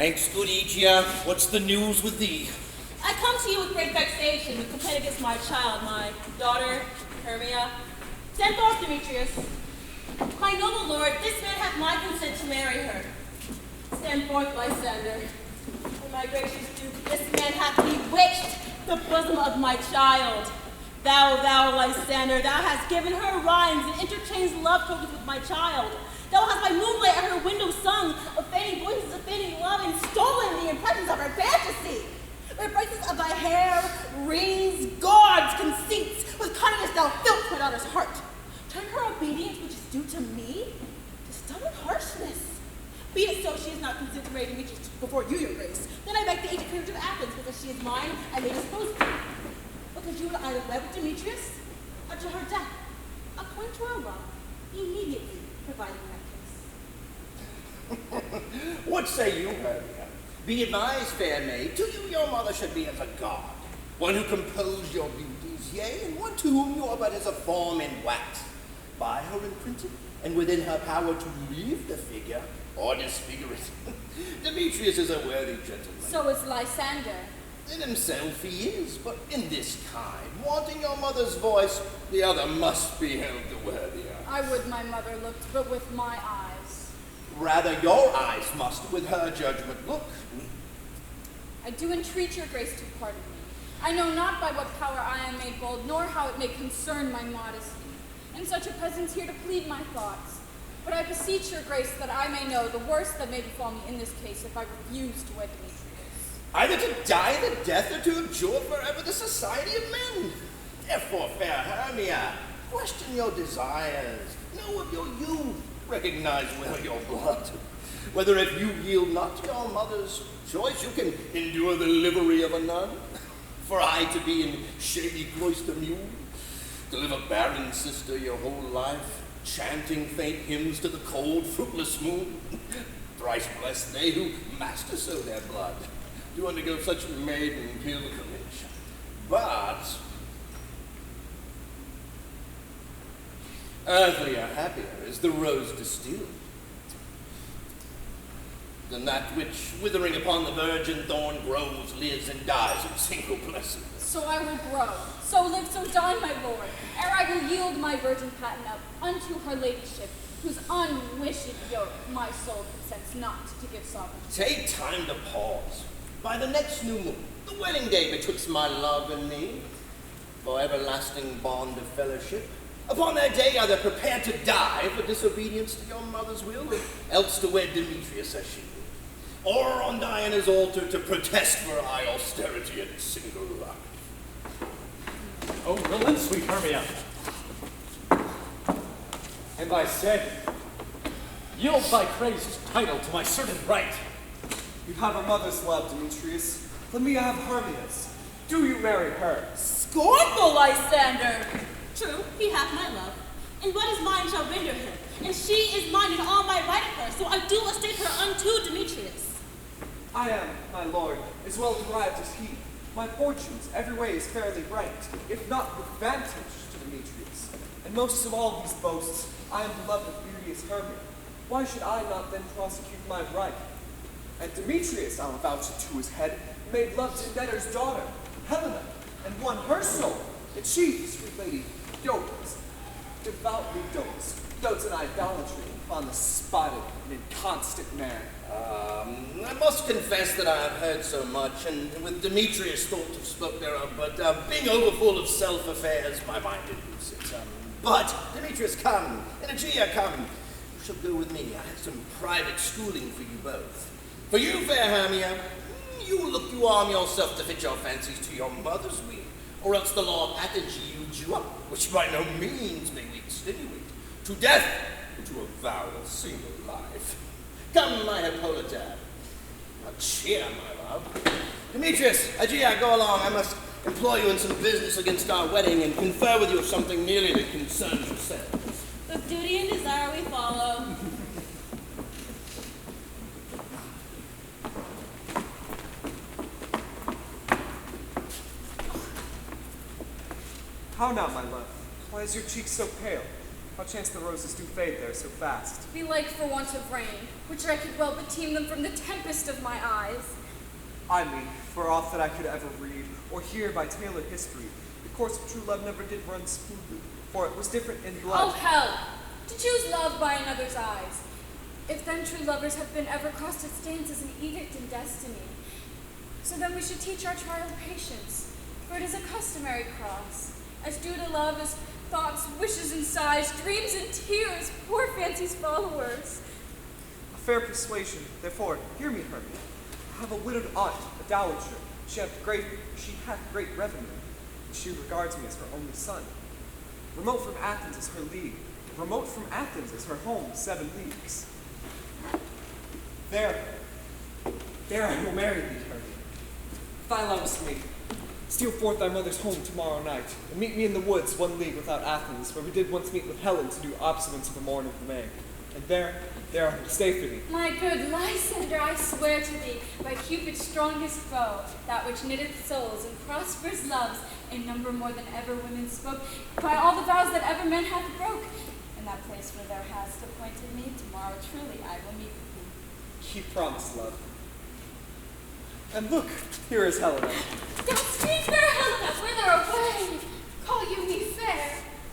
Thanks, good Aegia. What's the news with thee? I come to you with great vexation, with complaint against my child, my daughter, Hermia. Send forth, Demetrius. My noble lord, this man hath my consent to marry her. Stand forth, Lysander. Oh, my gracious Duke, this man hath bewitched the bosom of my child. Thou, Lysander, thou hast given her rhymes and interchanged love tokens with my child. Thou hast by moonlight at her window sung of fading voices of fading love and stolen the impressions of her fantasy. The embraces of thy hair, rings, gauds, conceits, with cunningness thou filled my daughter's heart. Turn her obedience, which is due to me, to stubborn harshness. Be it so, she is not considered to marry Demetrius before you, your grace. Then I beg the ancient courage of Athens, because she is mine, I may dispose of her. Because you would either wed with Demetrius, or to her death, appoint to her love, immediately, providing that case. What say you, Hermia? Be advised, fair maid, to you your mother should be as a god, one who composed your beauties, yea, and one to whom you are but as a form in wax. By her imprinted, and within her power to relieve the figure, or disfigure it. Demetrius is a worthy gentleman. So is Lysander. In himself he is, but in this kind, wanting your mother's voice, the other must be held the worthier. I would my mother looked, but with my eyes. Rather your eyes must, with her judgment, look. I do entreat your grace to pardon me. I know not by what power I am made bold, nor how it may concern my modesty. In such a presence here to plead my thoughts. But I beseech your grace that I may know the worst that may befall me in this case if I refuse to wed Demetrius. Either to die the death or to abjure forever the society of men. Therefore, fair Hermia, question your desires, know of your youth, recognize well your blood. Whether if you yield not to your mother's choice, you can endure the livery of a nun. For I to be in shady cloister mew, to live a barren sister your whole life, chanting faint hymns to the cold, fruitless moon. Thrice blessed they who master so their blood, to undergo such maiden pilgrimage. But earthlier, happier is the rose distilled than that which, withering upon the virgin thorn, grows, lives, and dies in single blessedness. So I will grow, so live, so die, my lord, ere I will yield my virgin patent up unto her ladyship, whose unwished yoke my soul consents not to give sovereignty. Take time to pause. By the next new moon, the wedding day betwixt my love and me, for everlasting bond of fellowship, upon that day either prepare to die for disobedience to your mother's will, else to wed Demetrius as she would, or on Diana's altar to protest for high austerity and single life. Oh, relent, sweet Hermia. And I said, yield thy crazed title to my certain right. You have a mother's love, Demetrius. Let me have Hermia's. Do you marry her? Scornful Lysander! True, he hath my love, and what is mine shall render him, and she is mine in all my right of her, so I do estate her unto Demetrius. I am, my lord, as well derived as he. My fortunes every way is fairly bright, if not with vantage to Demetrius. And most of all these boasts, I am beloved of beauteous Hermia. Why should I not then prosecute my right? And Demetrius, I'll avouch it to his head, made love to Netter's daughter, Helena, and won her soul. And she, sweet lady, dotes, devoutly dotes in idolatry upon the spotted and inconstant man. I must confess that I have heard so much, and with Demetrius thought to spoke thereof, but being overfull of self-affairs, my mind did lose it. But Demetrius, come, and Aegia, come. You shall go with me. I have some private schooling for you both. For you, fair Hermia, you look to arm yourself to fit your fancies to your mother's will, or else the law of Athens yields you up, which by no means may we extenuate, to death or to a vow of single life. Come, my Hippolyta. Now cheer, my love. Demetrius, Aegia, go along. I must employ you in some business against our wedding and confer with you of something merely that concerns yourselves. With duty and desire we follow. How now, my love? Why is your cheek so pale? How chance the roses do fade there so fast. Belike for want of rain, which I could well beteem them from the tempest of my eyes. I mean, for aught that I could ever read, or hear by tale or history, the course of true love never did run smoothly, for it was different in blood. Oh, hell! To choose love by another's eyes. If then true lovers have been ever crossed, it stands as an edict in destiny. So then we should teach our child patience, for it is a customary cross, as due to love as thoughts, wishes, and sighs, dreams and tears, poor fancy's followers. A fair persuasion, therefore, hear me, Hermia. I have a widowed aunt, a dowager. She hath great revenue, and she regards me as her only son. Remote from Athens is her league. Remote from Athens is her home, 7 leagues. There I will marry thee, Hermia. If thou lovest me, steal forth thy mother's home tomorrow night, and meet me in the woods 1 league without Athens, where we did once meet with Helen to do observance of the morn of the May. And there I will stay for thee. My good Lysander, I swear to thee, by Cupid's strongest bow, that which knitteth souls and prospers loves, in number more than ever women spoke, by all the vows that ever men hath broke. In that place where thou hast appointed me, tomorrow truly I will meet with thee. Keep promise, love. And look, here is Helena. Don't speak, fair Helena, whither away? Call you me fair?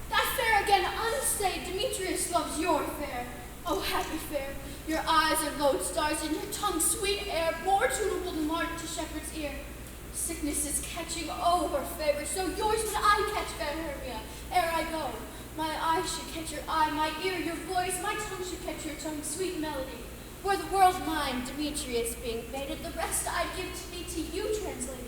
That fair again unsayed, Demetrius loves your fair. Oh, happy fair, your eyes are lodestars, and your tongue sweet air, more tunable than lark to shepherd's ear. Sickness is catching, oh, her favor, so yours would I catch, fair Hermia, ere I go. My eye should catch your eye, my ear your voice, my tongue should catch your tongue, sweet melody. Were the world mine, Demetrius being mated, the rest I'd give to thee, to you translated.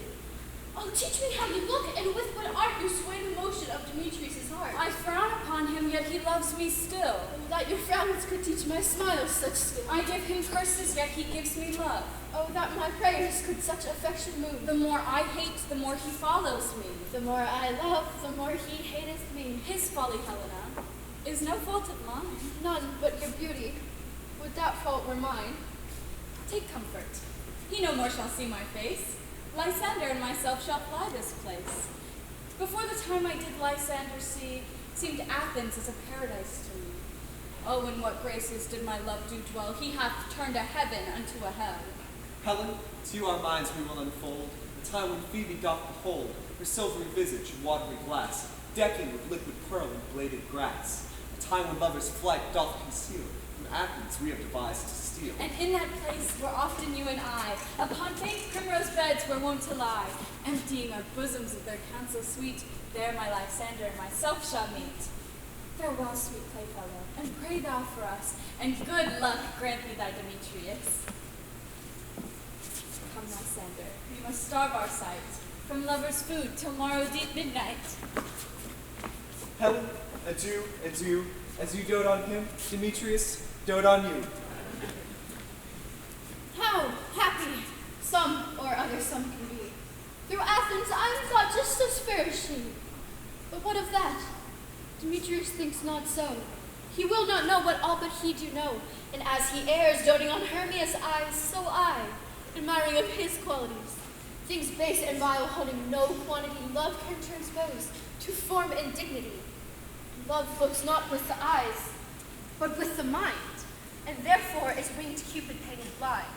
Oh, teach me how you look, and with what art you sway the motion of Demetrius' heart. I frown upon him, yet he loves me still. Oh, that your frowns could teach my smiles such skill. I give him curses, yet he gives me love. Oh, that my prayers could such affection move. The more I hate, the more he follows me. The more I love, the more he hateth me. His folly, Helena, is no fault of mine. None but your beauty. Would that fault were mine. Take comfort. He no more shall see my face. Lysander and myself shall fly this place. Before the time I did Lysander see, seemed Athens as a paradise to me. Oh, in what graces did my love do dwell, he hath turned a heaven unto a hell. Helen, to you our minds we will unfold, the time when Phoebe doth behold her silvery visage in watery glass, decking with liquid pearl and bladed grass, a time when lovers' flight doth conceal, from Athens we have devised to steal. And in that place where often you and I, upon faint primrose beds were wont to lie, emptying our bosoms of their counsel sweet, there my Lysander and myself shall meet. Farewell, sweet playfellow, and pray thou for us, and good luck grant thee thy Demetrius. Come, Lysander, we must starve our sight, from lovers' food till morrow deep midnight. Helen, adieu, adieu, as you dote on him, Demetrius, dote on you. How happy some or other some can be. Through Athens I am thought just as fair as she. But what of that? Demetrius thinks not so. He will not know what all but he do know, and as he errs, doting on Hermia's eyes, so I, admiring of his qualities. Things base and vile holding no quantity, love can transpose to form and dignity. Love looks not with the eyes, but with the mind, and therefore is winged Cupid painted blind.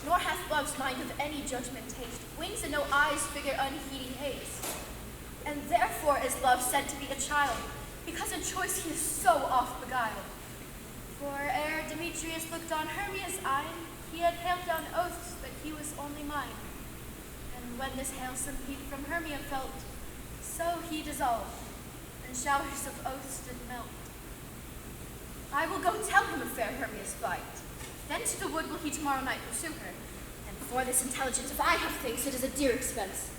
Nor hath love's mind of any judgment taste, wings and no eyes figure unheeding haste. And therefore is love said to be a child, because in choice he is so oft beguiled. For ere Demetrius looked on Hermia's eye, he had hailed down oaths that he was only mine. And when this hailsome heat from Hermia felt, so he dissolved, and showers of oaths did melt. I will go tell him of fair Hermia's flight. Then to the wood will he tomorrow night pursue her. And for this intelligence, if I have things, it is a dear expense.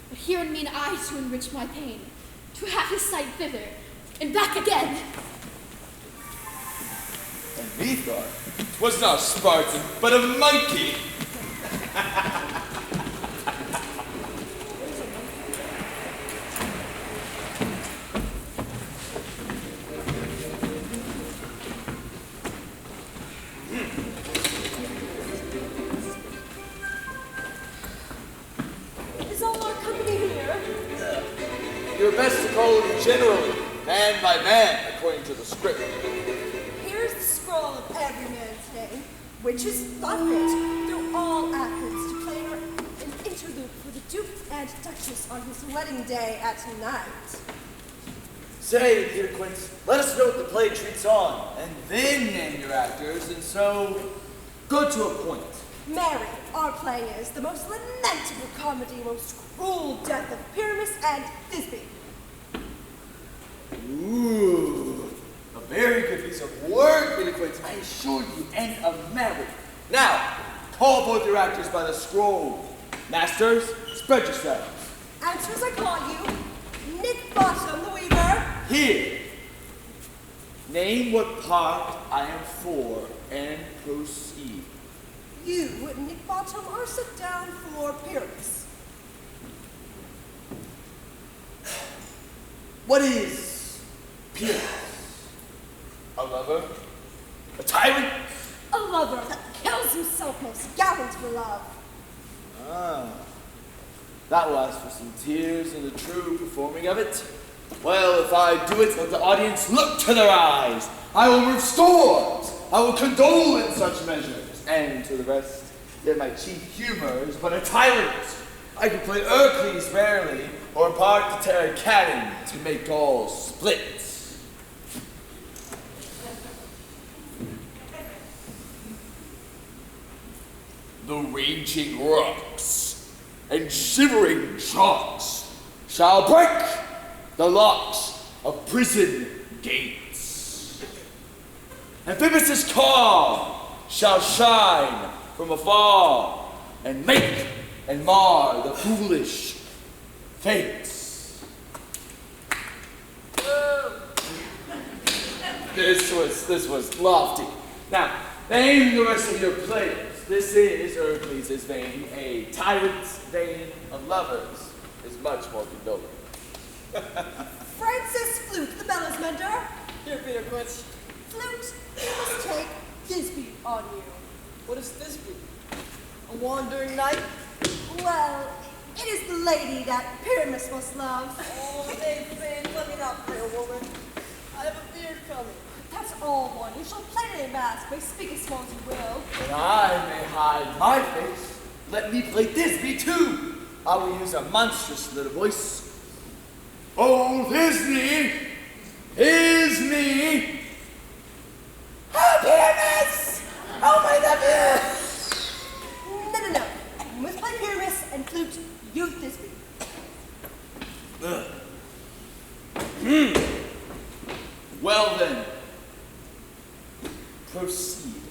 But here in mean I to enrich my pain, to have his sight thither, and back again. And methought 'twas not a Spartan, but a monkey. Is all our company here? You're best to call him generally, man by man, according to the script. Here's the scroll of every man's name, which is thought fit through all Athens to play an interlude for the Duke and Duchess on his wedding day at night. Say, Peter Quince, let us know what the play treats on, and then name your actors, and so go to a point. Mary, our play is the most lamentable comedy, most cruel death of Pyramus and Thisbe. Ooh, a very good piece of work, Peter Quince, I assure you, and a merit. Now, call both your actors by the scroll. Masters, spread yourselves. Answer as I call you, Nick Bottom, the Weaver. Here. Name what part I am for, and proceed. You, Nick Bottom, are set down for Pyramus. What is Pyramus? A lover? A tyrant? A lover that kills himself most gallant for love. Ah, that will ask for some tears in the true performing of it. Well, if I do it, let the audience look to their eyes. I will move storms. I will condole in such measures. And to the rest, yet my chief humor is but a tyrant. I could play Hercules barely, or part to tear a cannon to make all split. The raging rocks and shivering chalks shall break the locks of prison gates. Amphibious calm shall shine from afar and make and mar the foolish fates. This was lofty. Now, name the rest of your players. This is Hercules' vein. A tyrant's vein of lovers is much more condoling. Francis Flute, the bellows mender. Here, Peter Quince. Flute, you must take Thisbe on you. What is Thisbe? A wandering knight? Well, it is the lady that Pyramus must love. Oh, let me not play a woman. I have a beard coming. That's all one. You shall play a mask, may speak as small as you will. But I may hide my face. Let me play Thisbe too. I will use a monstrous little voice. Oh, Thisbe is me. Oh, Pyramus! Oh, my nephew! No. You must play Pyramus and Flute, you Thisbe. Well then, proceed.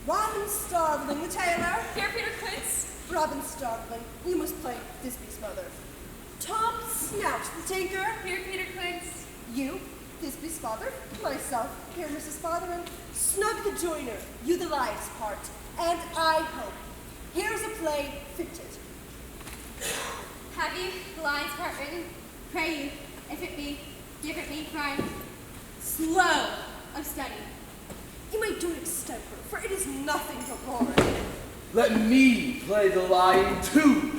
Robin Starveling, the tailor. Here, Peter Quince. Robin Starveling, you must play Thisbe's mother. Tom Snout, the tinker. Here, Peter Quince. You, Thisbe's father. Myself, Pyramus's father. And Snug the joiner, you the lion's part. And I hope. Here's a play fitted. Have you the lion's part written? Pray you, if it be, give it me, crying, slow of study. You may do it extempore, for it is nothing but roaring. Let me play the lion too.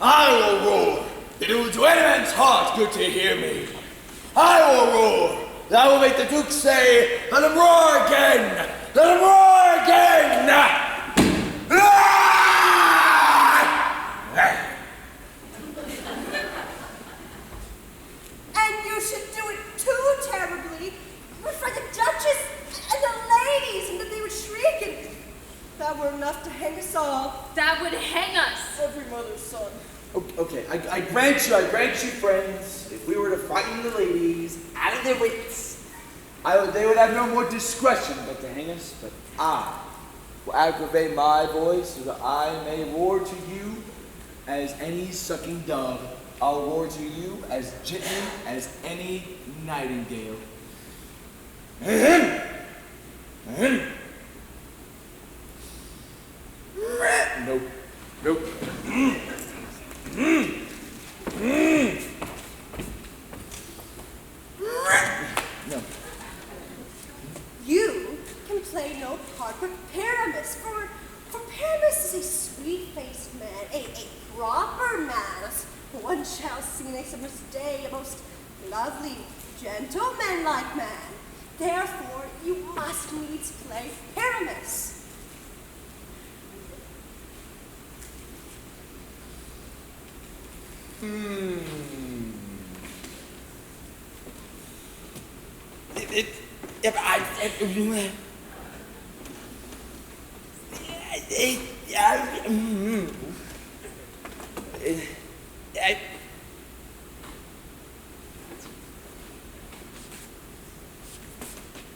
I will roar, that it will do any man's heart good to hear me. I will roar, that will make the Duke say, let him roar again! Let him roar again! And you should do it too terribly, for the Duchess and the ladies, and that they would shriek, and that were enough to hang us all. That would hang us. Every mother's son. Okay, I grant you, friends, if we were to frighten the ladies out of their wits, they would have no more discretion but to hang us, but I will aggravate my voice so that I may roar to you as any sucking dove. I'll roar to you as gently as any nightingale. Nope. No. You can play no part but Pyramus, for Pyramus is a sweet-faced man, a proper man, one shall see in a summer's day, a most lovely gentleman like man. Therefore, you must needs play Pyramus.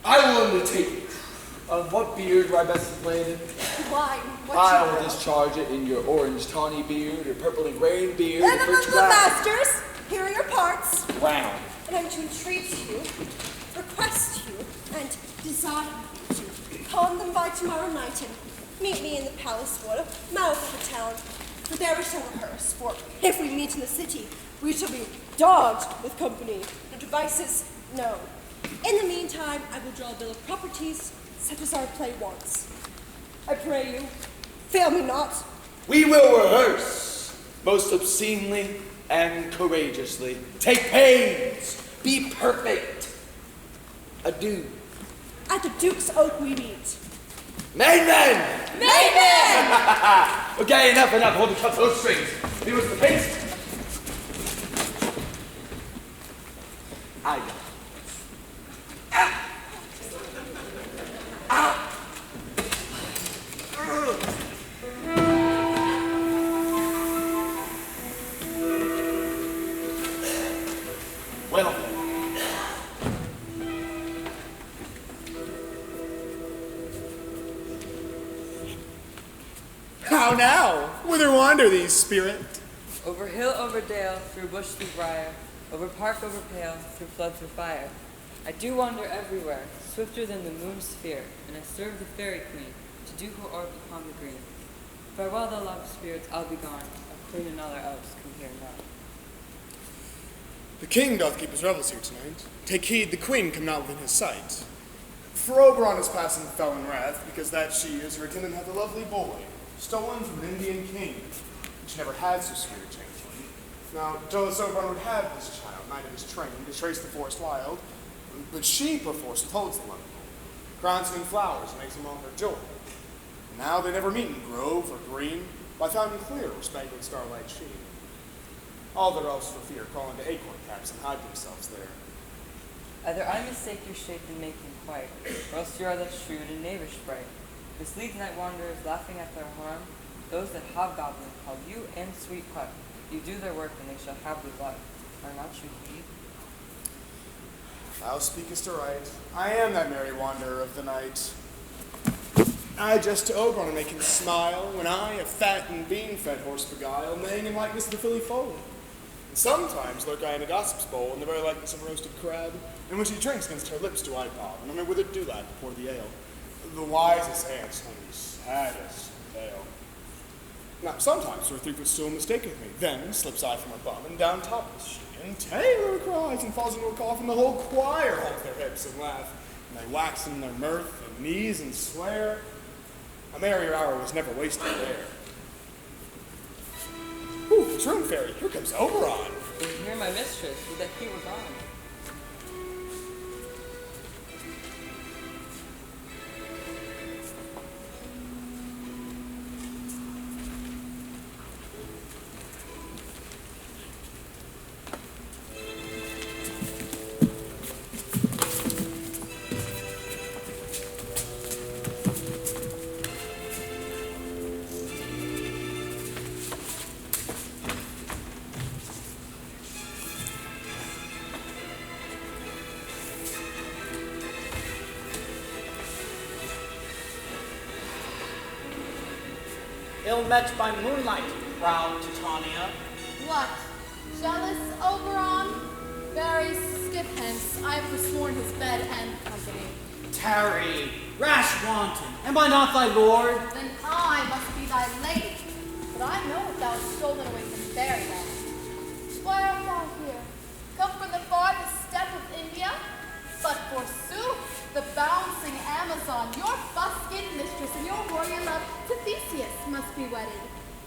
I will undertake it. What beard do I best to play it in? Why, what I you will will. discharge it in your orange tawny beard, your purple and gray beard, And your the masters, here are your parts. brown. And I'm to entreat you, request you, and desire you to call them by tomorrow night and meet me in the palace ward, mouth of the town, for there we shall rehearse. For if we meet in the city, we shall be dogged with company, no devices known. In the meantime, I will draw a bill of properties, such as our play wants. I pray you, fail me not. We will rehearse most obscenely and courageously. Take pains. Be perfect. Adieu. At the Duke's Oak we meet. Made men! Made men! Okay, enough. Hold the cut those strings. Leave us the pace. I got it. Well, How now? Whither wander these, spirit? Over hill, over dale, through bush, through briar, over park, over pale, through flood, through fire. I do wander everywhere, swifter than the moon's sphere, and I serve the fairy queen, to do her orb upon the green. Farewell, thou loved spirits, I'll be gone. A queen and other else come here not. The king doth keep his revels here tonight. Take heed, the queen come not within his sight. For Oberon is passing felon wrath, because that she is her attendant hath a lovely boy, stolen from an Indian king, which never had so sweet a changeling. Now, jealous Oberon would have this child, knight of his train, to trace the forest wild, but she perforce withholds the wonderful, crowns him in flowers and makes him all her joy. And now they never meet in grove or green, by fountain clear or spangled starlight sheen. All their elves for fear crawl into acorn caps and hide themselves there. Either I mistake your shape and make them quite, or else you are less shrewd and knavish bright. Mislead night wanderers laughing at their harm, those that hobgoblin call you and sweet putt. You do their work and they shall have the blood. Are not you he? Thou speakest aright. I am that merry wanderer of the night. I jest to Oberon and make him smile, when I, a fat and bean-fed horse beguile, neighing in likeness of the filly foal. And sometimes lurk I in a gossip's bowl, in the very likeness of a roasted crab, and when she drinks against her lips do I bob, and on her withered dewlap pour the ale. The wisest ants on the saddest tale. Now, sometimes her 3 foot stool mistaketh me, then slips I from her bum, and down topless she, and Taylor cries, and falls into a cough, and the whole choir holds their hips and laugh, and they wax in their mirth, and knees and swear. A merrier hour was never wasted there. Ooh, return fairy, here comes Oberon. Hear my mistress, would that he were gone. Ill met by moonlight, proud Titania. What? Jealous Oberon? Very stiff hence, I have forsworn his bed and company. Tarry, rash wanton, am I not thy lord? Then I must be thy lady. But I know if thou hast stolen away from fairyland. Why art thou here? Come from the farthest steppe of India? But forsooth, the bouncing Amazon, your busked mistress and your warrior love to Theseus must be wedded.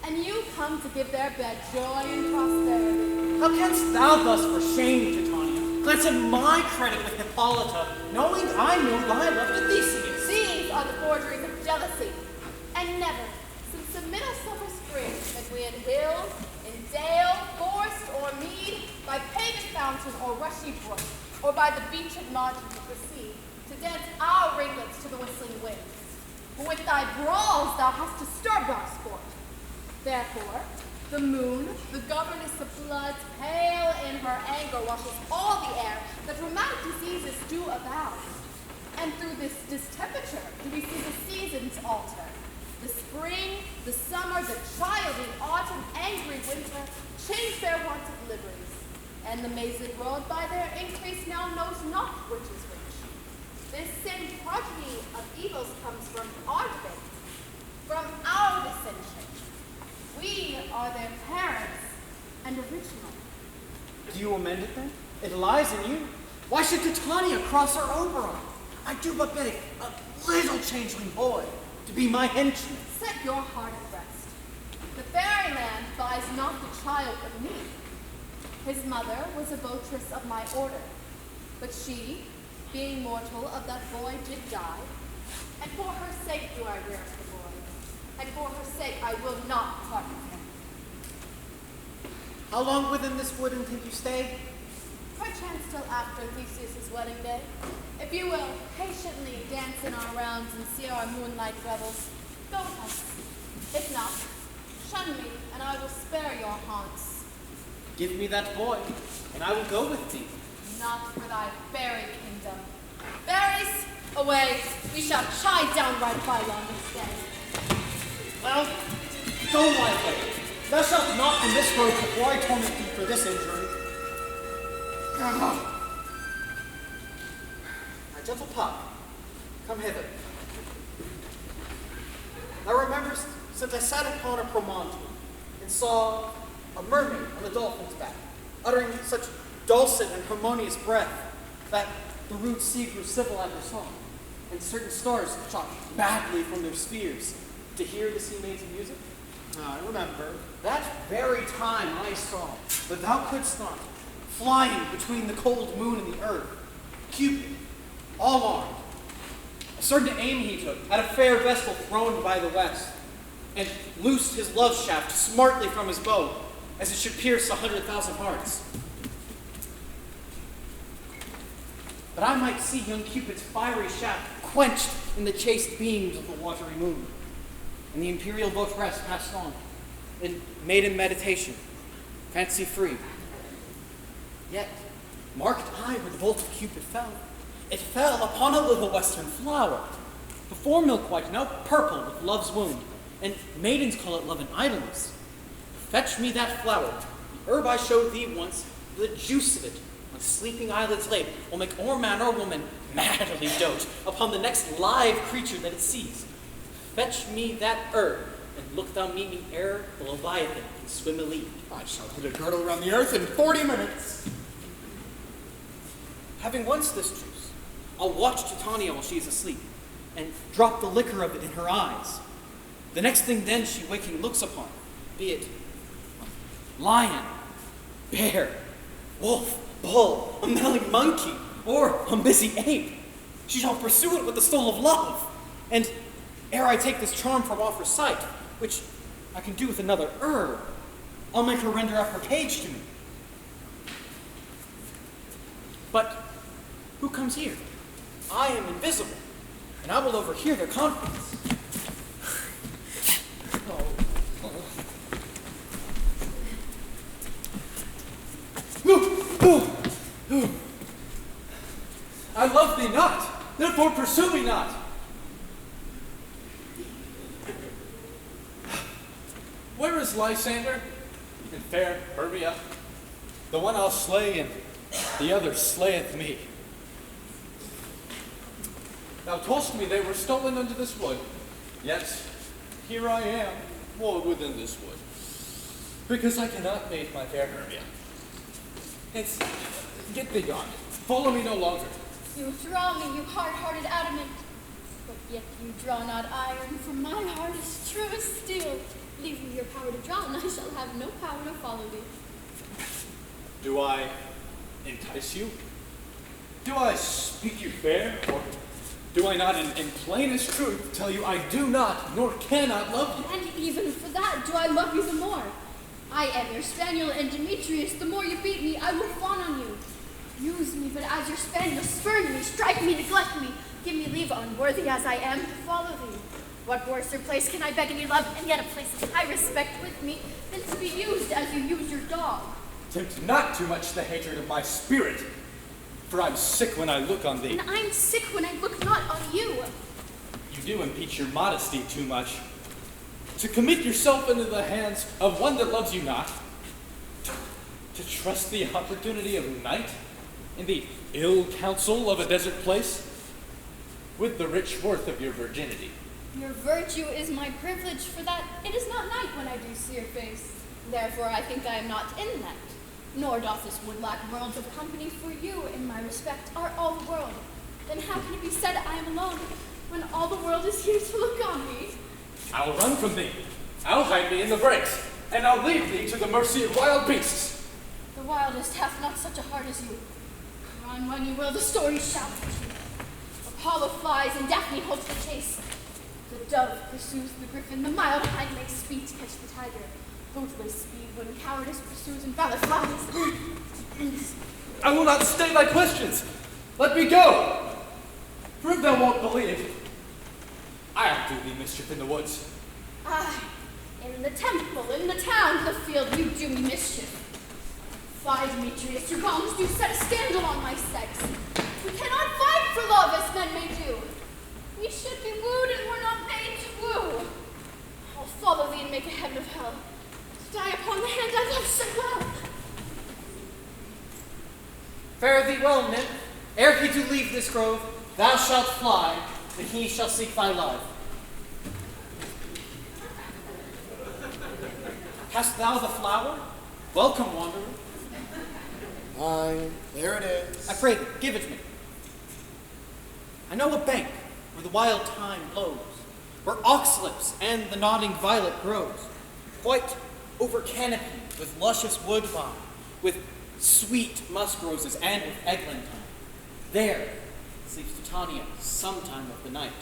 And you come to give their bed joy and prosperity. How canst thou thus for shame, Titania? glancing my credit with Hippolyta, knowing I knew thy love to Theseus. These are the forgeries of jealousy. And never, since the midsummer spring, that we in hill, in dale, forest, or mead, by pagan fountain or rushy brook, or by the beached margin of the sea, to dance our ringlets to the whistling winds. For with thy brawls thou hast disturbed our sport. Therefore, the moon, the governess of floods, pale in her anger, washes all the air that rheumatic diseases do abound. And through this distemperature do we see the seasons alter. The spring, the summer, the childy autumn, angry winter, change their wants of liveries. And the mazed world by their increase now knows not which is which. This same progeny of evils comes from our debate, from our dissension. We are their parents and original. Do you amend it then? It lies in you. Why should Titania cross her Oberon? I do but beg a little changeling boy to be my henchman. Set your heart at rest. The fairyland buys not the child of me. His mother was a votress of my order, but she, being mortal, of that boy did die, and for her sake do I rear the boy, and for her sake I will not part with him. How long within this wood think you stay? Perchance till after Theseus' wedding day, if you will patiently dance in our rounds and see our moonlight revels, go with us. If not, shun me, and I will spare your haunts. Give me that boy, and I will go with thee. Not for thy fairy kingdom. Fairies, away, we shall chide downright bygone this day. Well, go my way. Thou shalt not from this road before I torment thee for this injury. My gentle pup, come hither. Thou rememberest, since I sat upon a promontory and saw a mermaid on a dolphin's back, uttering such dulcet and harmonious breath that the rude sea grew civil at her song, and certain stars shot madly from their spheres to hear the sea maid's music? I remember. That very time I saw that thou couldst not, flying between the cold moon and the earth, Cupid, all armed, a certain aim he took at a fair vessel thrown by the west, and loosed his love shaft smartly from his bow, as it should pierce 100,000 hearts. But I might see young Cupid's fiery shaft quenched in the chaste beams of the watery moon. And the imperial votress passed on, in maiden meditation, fancy free. Yet, marked I where the bolt of Cupid fell. It fell upon a little western flower, before milk white, now purple with love's wound, and maidens call it love and idleness. Fetch me that flower, the herb I showed thee once, the juice of it, on sleeping eyelids laid, will make or man or woman madly dote upon the next live creature that it sees. Fetch me that herb, and look thou meet me ere the Leviathan can swim a league. I shall put a girdle around the earth in 40 minutes. Having once this juice, I'll watch Titania while she is asleep, and drop the liquor of it in her eyes. The next thing then she waking looks upon, be it lion, bear, wolf, bull, a meddling monkey, or a busy ape, she shall pursue it with the stole of love. And ere I take this charm from off her sight, which I can do with another herb, I'll make her render up her cage to me. But who comes here? I am invisible, and I will overhear their conference. I love thee not, therefore pursue me not. Where is Lysander and fair Hermia? The one I'll slay, and the other slayeth me. Thou toldst me they were stolen unto this wood, yet here I am, moored within this wood, because I cannot meet my fair Hermia. Hence, get thee gone. Follow me no longer. You draw me, you hard-hearted adamant, but yet you draw not iron, for my heart is true as steel. Leave me your power to draw, and I shall have no power to follow thee. Do I entice you? Do I speak you fair, or do I not in plainest truth tell you I do not nor cannot love you? And even for that, do I love you the more? I am your spaniel, and Demetrius, the more you beat me, I will fawn on you. Use me, but as your spaniel, spurn me, strike me, neglect me, give me leave, unworthy as I am, to follow thee. What worser place can I beg any love, and yet a place of high respect with me, than to be used as you use your dog? Tempt not too much the hatred of my spirit, for I'm sick when I look on thee. And I'm sick when I look not on you. You do impeach your modesty too much. To commit yourself into the hands of one that loves you not, to trust the opportunity of night in the ill counsel of a desert place, with the rich worth of your virginity. Your virtue is my privilege, for that it is not night when I do see your face. Therefore I think I am not in that. Nor doth this wood lack worlds of company, for you, in my respect, are all the world. Then how can it be said I am alone, when all the world is here to look on me? I'll run from thee. I'll hide me in the brakes, and I'll leave thee to the mercy of wild beasts. The wildest hath not such a heart as you. Run when you will, the story shall teach you. Apollo flies, and Daphne holds the chase. The dove pursues the griffin, the mild hind makes speed to catch the tiger. Both lay speed when cowardice pursues and valor flies. I will not stay thy questions. Let me go. For if thou won't believe, I'll do thee mischief in the woods. Aye, in the temple, in the town, the field, you do me mischief. Fly, Demetrius, your wrongs do set a scandal on my sex. We cannot fight for love as men may do. We should be wooed and we're not made to woo. I'll follow thee and make a heaven of hell, to die upon the hand I love so well. Fare thee well, nymph. Ere he do leave this grove, thou shalt fly, and he shall seek thy love. Hast thou the flower? Welcome, wanderer. Aye, there it is. I pray thee, give it to me. I know a bank where the wild thyme blows, where oxlips and the nodding violet grows, quite over canopy with luscious woodbine, with sweet musk roses and with eglantine. There sleeps Titania sometime of the night,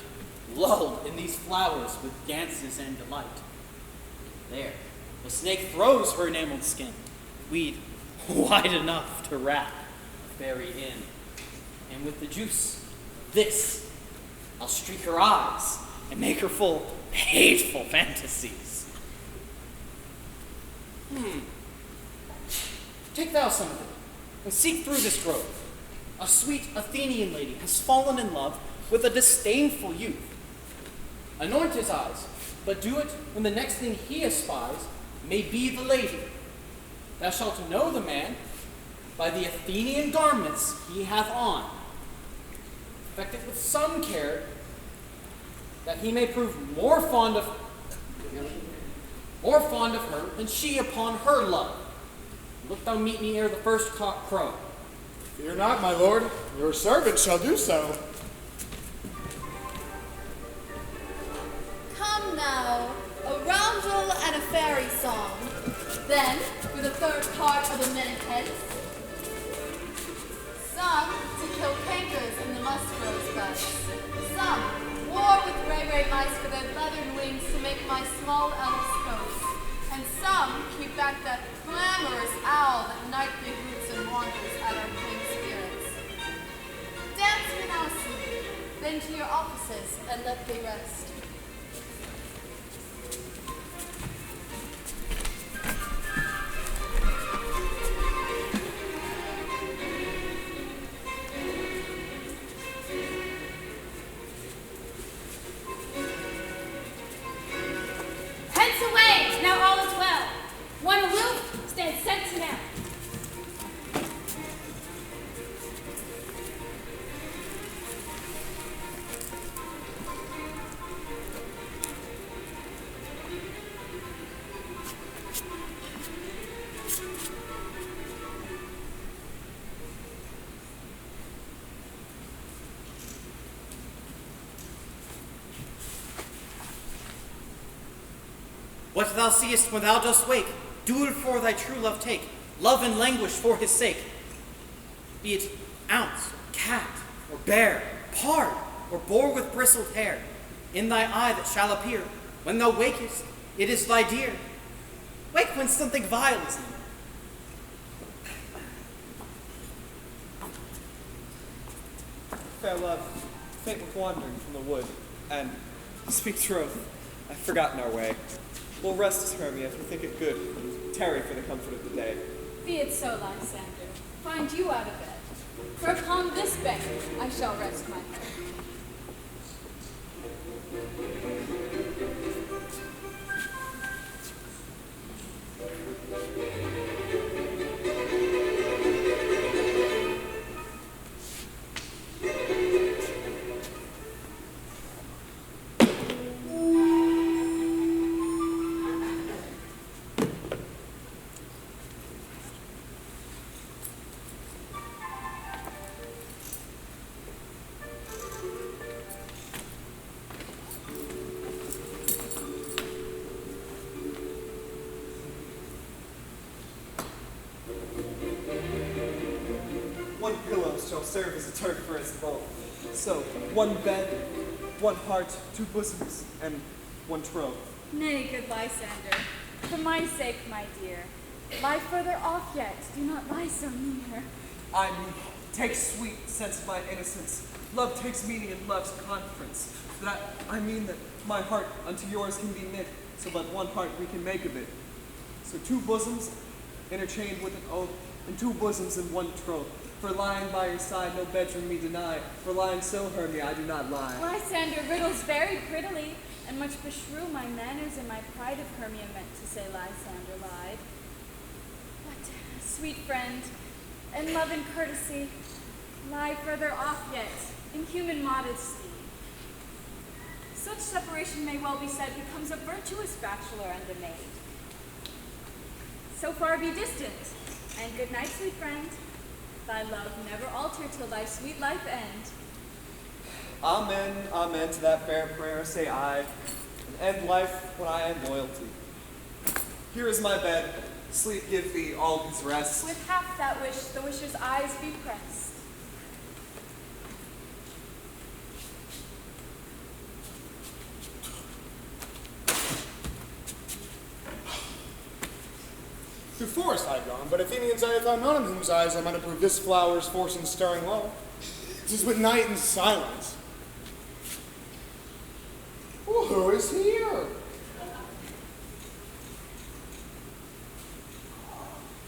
lulled in these flowers with dances and delight. There the snake throws her enameled skin, weed wide enough to wrap a fairy in, and with the juice of this I'll streak her eyes and make her full hateful fantasies. Take thou some of it, and seek through this grove. A sweet Athenian lady has fallen in love with a disdainful youth. Anoint his eyes, but do it when the next thing he espies may be the lady. Thou shalt know the man by the Athenian garments he hath on. Effect it with some care, that he may prove more fond of her than she upon her love. Look thou meet me ere the first cock crow. Fear not, my lord. Your servant shall do so. Come now, a roundel and a fairy song. Then, for the third part of the minute hence, some to kill cankers in the musk-rose buds. Some war with ray mice for their leathern wings to make my small elves coast. And some keep back that clamorous owl that nightly hoots and wanders at our twin spirits. Dance your now, sleep, then to your offices, and let thee rest. Hence away, now all is well. One aloof stands sentinel. What thou seest when thou dost wake, do it for thy true love take. Love and languish for his sake. Be it ounce, cat, or bear, pard, or boar with bristled hair, in thy eye that shall appear. When thou wakest, it is thy dear. Wake when something vile is near. Fair love, faint with wandering from the wood, and, to speak truth, I've forgotten our way. We'll rest us, Hermia, if you think it good, and tarry for the comfort of the day. Be it so, Lysander. Find you out of bed. For upon this bed I shall rest my head. One pillow shall serve as a turf for us both. So, one bed, one heart, two bosoms, and one troth. Nay, good Lysander, for my sake, my dear, lie further off yet. Do not lie so near. I mean, take sweet sense of my innocence. Love takes meaning in love's conference. That I mean that my heart unto yours can be knit, so but one heart we can make of it. So two bosoms interchained with an oath, and two bosoms in one troth. For lying by your side, no bedroom me deny. For lying so, Hermia, I do not lie. Lysander riddles very prettily, and much beshrew my manners and my pride if Hermia meant to say Lysander lied. But, sweet friend, in love and courtesy, lie further off yet, in human modesty. Such separation may well be said becomes a virtuous bachelor and a maid. So far be distant, and good night, sweet friend. Thy love never alter till thy sweet life end. Amen, amen to that fair prayer, say I, and end life when I am loyalty. Here is my bed, sleep give thee all his rest. With half that wish, the wisher's eyes be pressed. Through forest I've gone, but Athenians I have found none in whose eyes I might approve this flower's force in stirring love. 'Tis but night and silence. Well, who is here?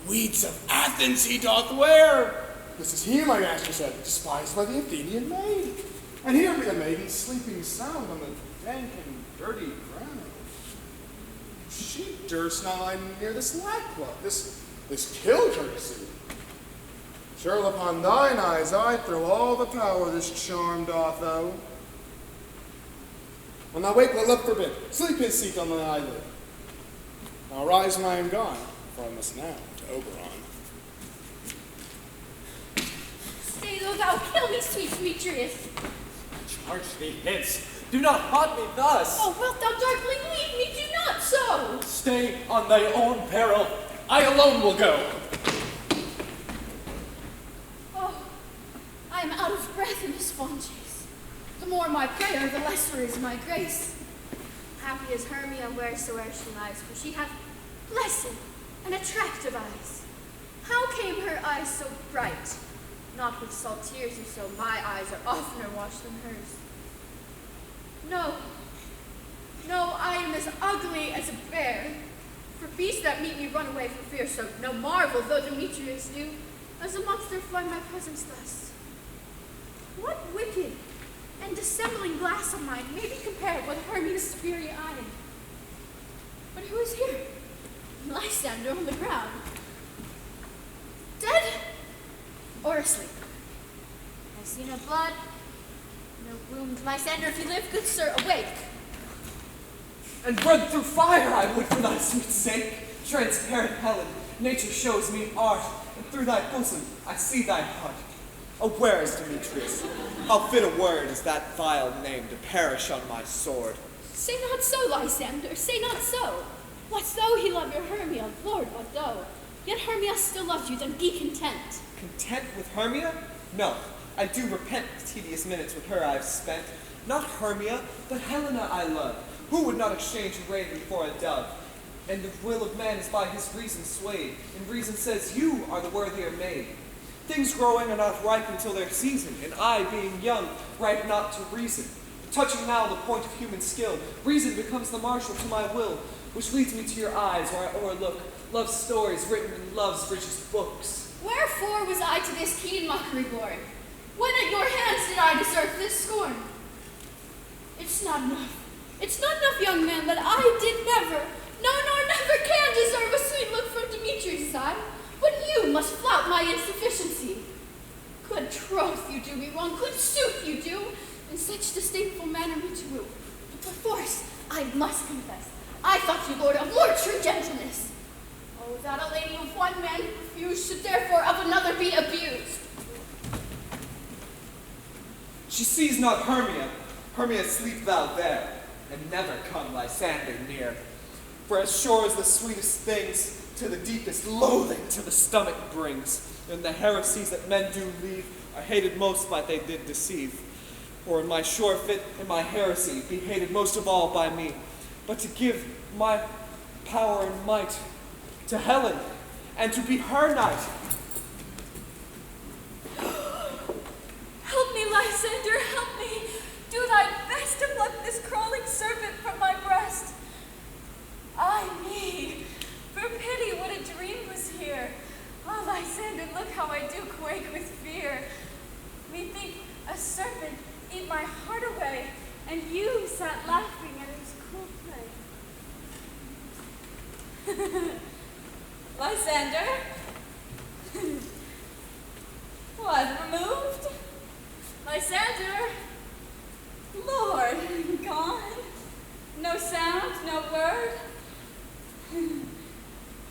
Weeds of Athens he doth wear. This is he, my master said, despised by the Athenian maid. And here be the maiden sleeping sound on the dank and dirty ground. She durst not lie near this lackcloth, this kill courtesy. Sure upon thine eyes I throw all the power this charm doth owe. When thou wake, let love forbid. Sleep his seat on thine eyelid. I'll rise when I am gone, for I must now to Oberon. Stay though thou kill me, sweet Demetrius. Charge thee hence. Do not haunt me thus. Oh, wilt thou darkling leave me? Do not so. Stay on thy own peril. I alone will go. Oh, I am out of breath in this fond chase. The more my prayer, the lesser is my grace. Happy is Hermia wheresoe'er she lies, for she hath blessed and attractive eyes. How came her eyes so bright? Not with salt tears or so, my eyes are oftener washed than hers. No, I am as ugly as a bear. For beasts that meet me run away for fear, so no marvel, though Demetrius do, as a monster fly my presence thus. What wicked and dissembling glass of mine may be compared with Hermia's fiery eye? But who is here? Lysander on the ground. Dead or asleep? I see no blood, no wound. Lysander, if you live, good sir, awake. And run through fire I would for thy sweet sake. Transparent Helen, nature shows me art, and through thy bosom I see thy heart. Oh, where is Demetrius? How fit a word is that vile name to perish on my sword. Say not so, Lysander, say not so. What though he love your Hermia, Lord, what though? Yet Hermia still loves you, then be content. Content with Hermia? No, I do repent the tedious minutes with her I've spent. Not Hermia, but Helena I love. Who would not exchange a raven for a dove? And the will of man is by his reason swayed, and reason says you are the worthier maid. Things growing are not ripe until their season, and I, being young, ripe not to reason. Touching now the point of human skill, reason becomes the marshal to my will, which leads me to your eyes where I o'erlook love's stories written in love's richest books. Wherefore was I to this keen mockery born? When at your hands did I deserve this scorn? It's not enough. It's not enough, young man, that I did never, no, nor never can deserve a sweet look from Demetrius' eye. But you must flout my insufficiency. Good troth you do me wrong, good sooth you do, in such disdainful manner me to woo. But perforce, I must confess, I thought you lord of more true gentleness. Oh, that a lady of one man refused should therefore of another be abused. She sees not Hermia. Hermia, sleep thou there, and never come Lysander near. For as sure as the sweetest things to the deepest loathing to the stomach brings, and the heresies that men do leave are hated most by they did deceive. For in my sure fit and my heresy be hated most of all by me, but to give my power and might to Helen, and to be her knight. Help me, Lysander, help me. Do thy best to pluck this crawling serpent from my breast. Ay me, for pity, what a dream was here. Ah, Lysander, look how I do quake with fear. Methink a serpent ate my heart away, and you sat laughing at his cruel play. Lysander? What, removed? Lysander? Lord, gone? No sound, no word?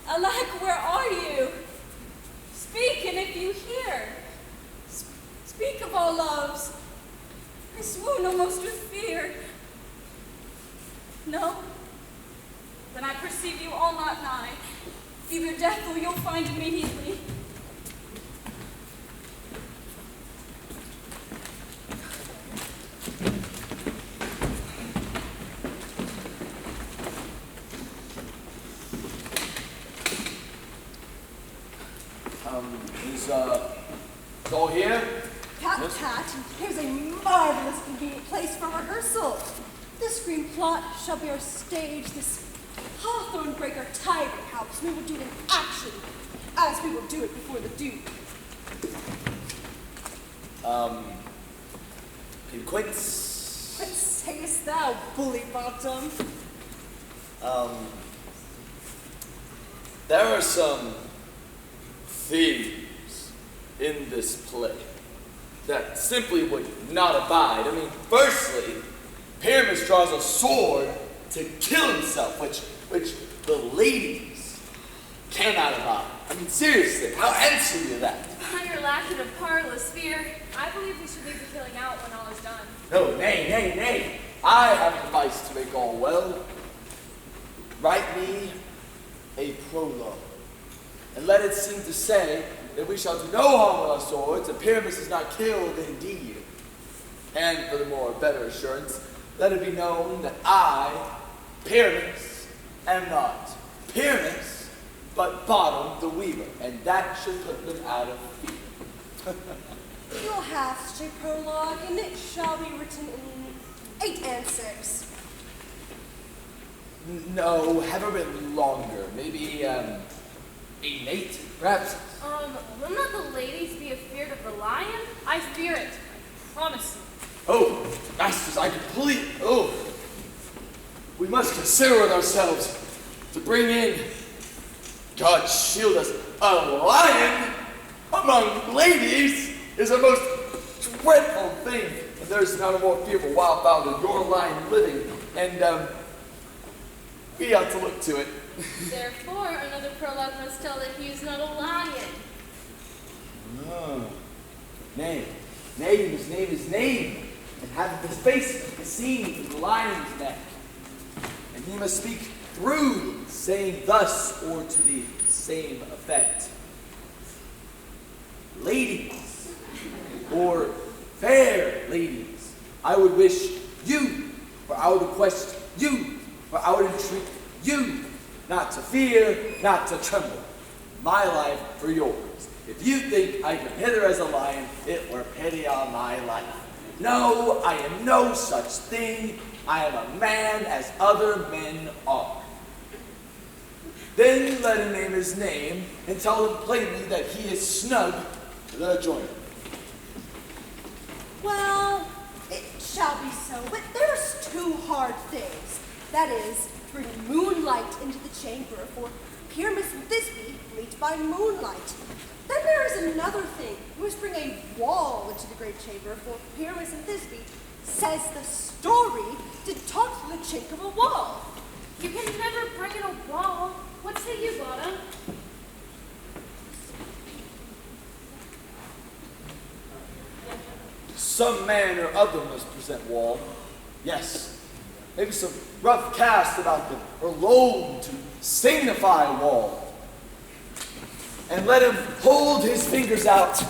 Alack, where are you? Speak, and if you hear, speak of all loves. I swoon almost with fear. No? Then I perceive you all not nigh. Either death or you'll find immediately. Is all here? Pat, here's a marvelous convenient place for rehearsal. This green plot shall be our stage, this hawthorn breaker tiger house. We will do it in action, as we will do it before the Duke. Quince. What sayest thou, bully bottom? There are some thieves in this play that simply would not abide. I mean, firstly, Pyramus draws a sword to kill himself, which the ladies cannot abide. I mean, seriously, how answer you that? On your lacking of parlous fear, I believe we should leave the killing out when all is done. No, nay. I have a device to make all well. Write me a prologue, and let it seem to say that we shall do no harm with our swords, and Pyramus is not killed indeed. And furthermore, better assurance, let it be known that I, Pyramus, am not Pyramus, but Bottom the Weaver, and that should put them out of fear. You'll have such a prologue, and it shall be written in 8 answers. No, have a bit longer. Maybe, 8, perhaps. Will not the ladies be afeard of the lion? I fear it, I promise you. Oh, masters, we must consider with ourselves to bring in, God shield us, a lion among ladies is a most dreadful thing. And there's not a more fearful wildfowl than your lion living. And, we ought to look to it. Therefore, another prologue must tell that he is not a lion. Oh. Nay, his name is name, and having his face is seen from the lion's neck. And he must speak through, saying thus, or to the same effect. Ladies, or fair ladies, I would wish you, or I would request you, or I would entreat you, not to fear, not to tremble, my life for yours. If you think I come hither as a lion, it were pity on my life. No, I am no such thing. I am a man as other men are. Then let him name his name, and tell him plainly that he is snug to the joiner. Well, it shall be so, but there's two hard things. That is, bring moonlight into the chamber, for Pyramus and Thisbe meet by moonlight. Then there is another thing. You must bring a wall into the great chamber, for Pyramus and Thisbe, says the story, did talk through the chink of a wall. You can never bring in a wall. What say you, Bottom? Some man or other must present wall. Yes, maybe some rough cast about them, or loam to signify wall. And let him hold his fingers out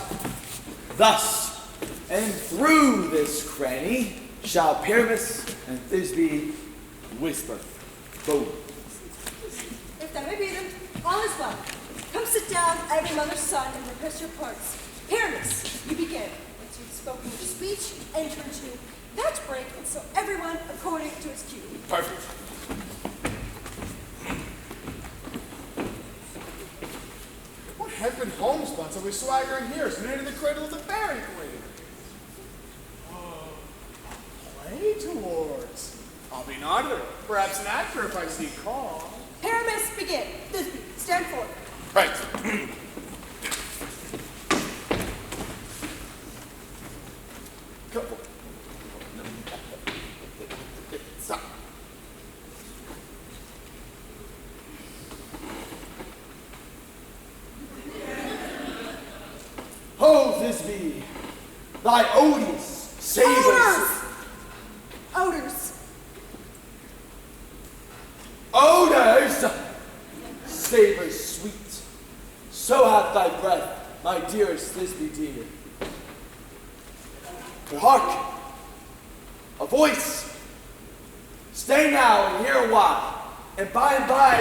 thus, and through this cranny shall Pyramus and Thisbe whisper. Boom. If that may be them, all is well. Come sit down, every mother's son, and rehearse your parts. Pyramus, you begin. Once you've spoken your speech, enter into that break, and so everyone according to its cue. Perfect. What hempen homespuns are we swaggering here, so near to the cradle of the fairy queen? Oh, a play towards. I'll be an auditor, perhaps an actor if I see call. Pyramus, begin. Thisbe, stand forward. Right. Couple. Stop. Ho, Thisbe, thy odious savors. Odors. Odors! Savors sweet. So hath thy breath, my dearest Thisbe dear. But hark! A voice! Stay now and hear a while, and by and by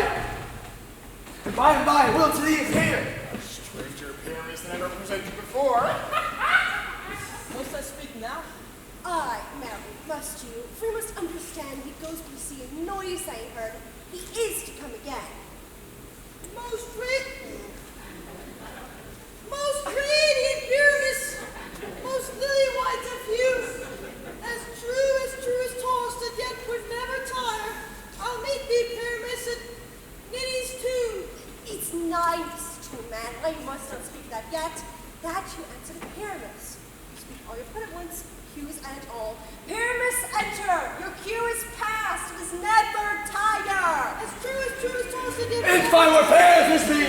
will to thee appear. A stranger Pyramus than ever presented before. Must I speak now? Aye, Mary, must you? For you must understand he goes to see a noise I heard. He is to come again. Most radiant Pyramus, most lily white of hue, as true as tossed, and yet would never tire. I'll meet thee, Pyramus, at Ninny's tomb. It's nice to man. I must not speak that yet. That you answer to Pyramus. You speak all your put at once, cues and all. Pyramus, enter! Your cue is past. It is never tire. As true as tossed, and yet If I were fair, Thisbe,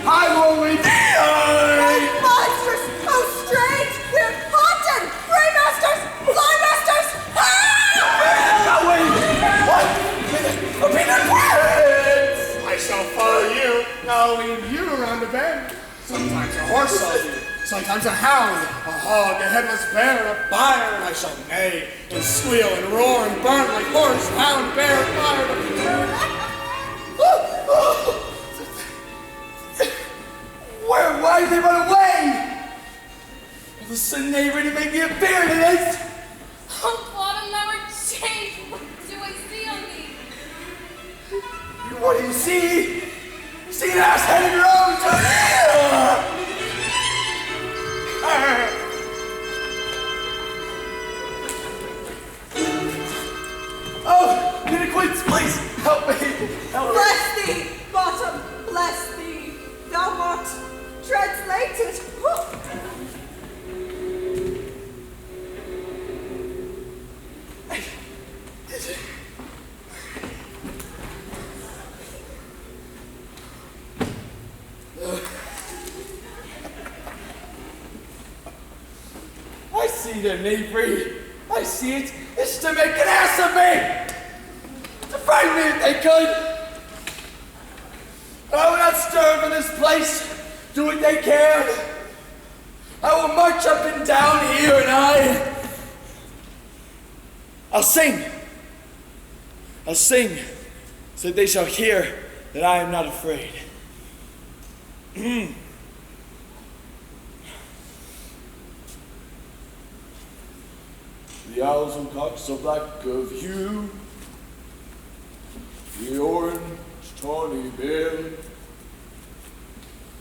I will redeem. Great monsters! Oh, strange! We're haunted! Grey masters! Fly masters! Now wait! What? Peanut Pirates! I shall follow you. I'll lead you around the bend. Sometimes a horse I'll do. Sometimes a hound, a hog, a headless bear, a buyer, and I shall neigh and squeal and roar and burn like horse, hound, bear, fire. Why did they run away? All of a sudden they ready to make me appear in it. Oh, Bottom, thou art changed. What do I see on thee? What do you see? You see an ass head of your own. Oh, Unicorns, please help me. Help me. Bless thee, Bottom, bless thee. Thou art translated. I see their knavery. I see it. It's to make an ass of me. To frighten me if they could. I will not stir from this place. Do what they can. I will will march up and down here, and I'll sing. I'll sing, so that they shall hear that I am not afraid. The owls and cocks are black of hue, the orange tawny bill,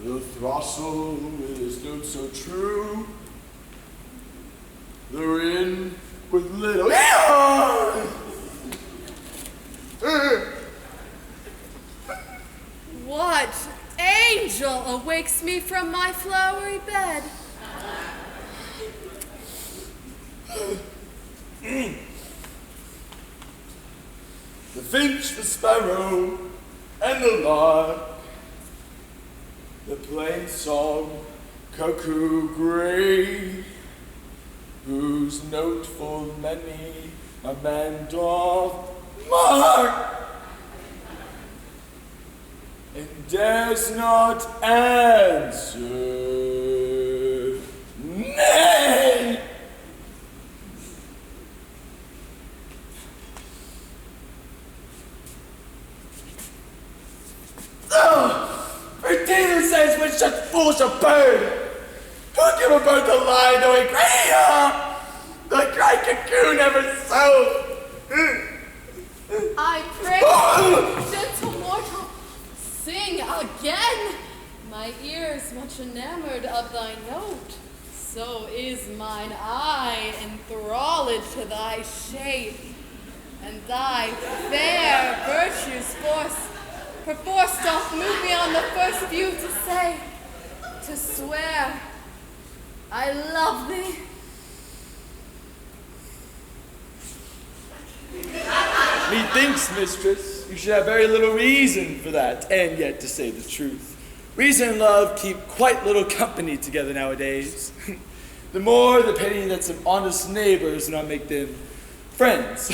the throstle with his note so true, the wren with little What angel awakes me from my flowery bed? The finch, the sparrow, and the lark, the plain song cuckoo gray, whose note full many a man doth mark, and dares not answer nay. Redeemer says when such fools are bird, who give a bird the lie, though he the cry cuckoo never so. I pray, gentle mortal, sing again. My ears much enamored of thy note, so is mine eye enthralled to thy shape, and thy fair virtues perforce doth move me on the first view to say, to swear, I love thee. Methinks, mistress, you should have very little reason for that, and yet, to say the truth, reason and love keep quite little company together nowadays. The more the pity that some honest neighbors do not make them friends.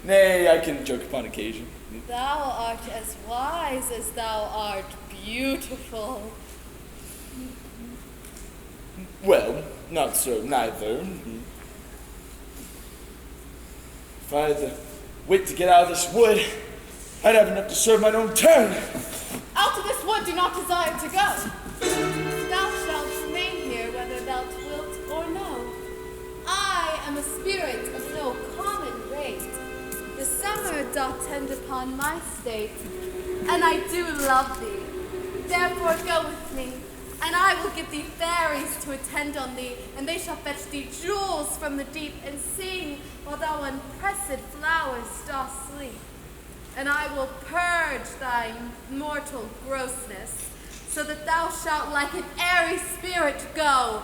Nay, I can joke upon occasion. Thou art as wise as thou art beautiful. Well, not so neither. If I had the wit to get out of this wood, I'd have enough to serve mine own turn. Out of this wood do not desire to go. Thou shalt remain here whether thou wilt or no. I am a spirit of no common rate. The summer doth tend upon my state, and I do love thee. Therefore go with me, and I will give thee fairies to attend on thee, and they shall fetch thee jewels from the deep, and sing while thou unpressed flowers dost sleep. And I will purge thy mortal grossness, so that thou shalt like an airy spirit go.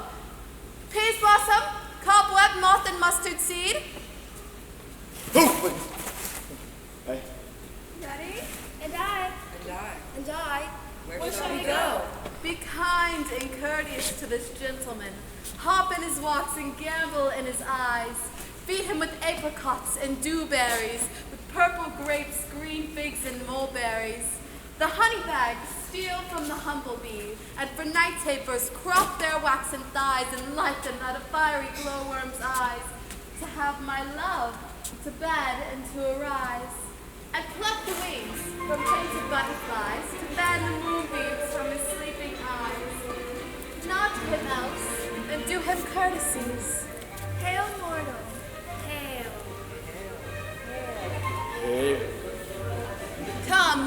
Peas blossom, cobweb, moth, and mustard seed. Ready? And I. And I. Where shall we go? Be kind and courteous to this gentleman. Hop in his walks and gambol in his eyes. Feed him with apricots and dewberries, with purple grapes, green figs, and mulberries. The honey bags steal from the humblebee, and for night tapers crop their waxen thighs and light them out of fiery glowworm's eyes. To have my love, to bed and to arise. And pluck the wings from painted butterflies, to fan the moonbeams from his sleeping eyes. Nod to him else, and do him courtesies. Hail mortal. Hail. Come,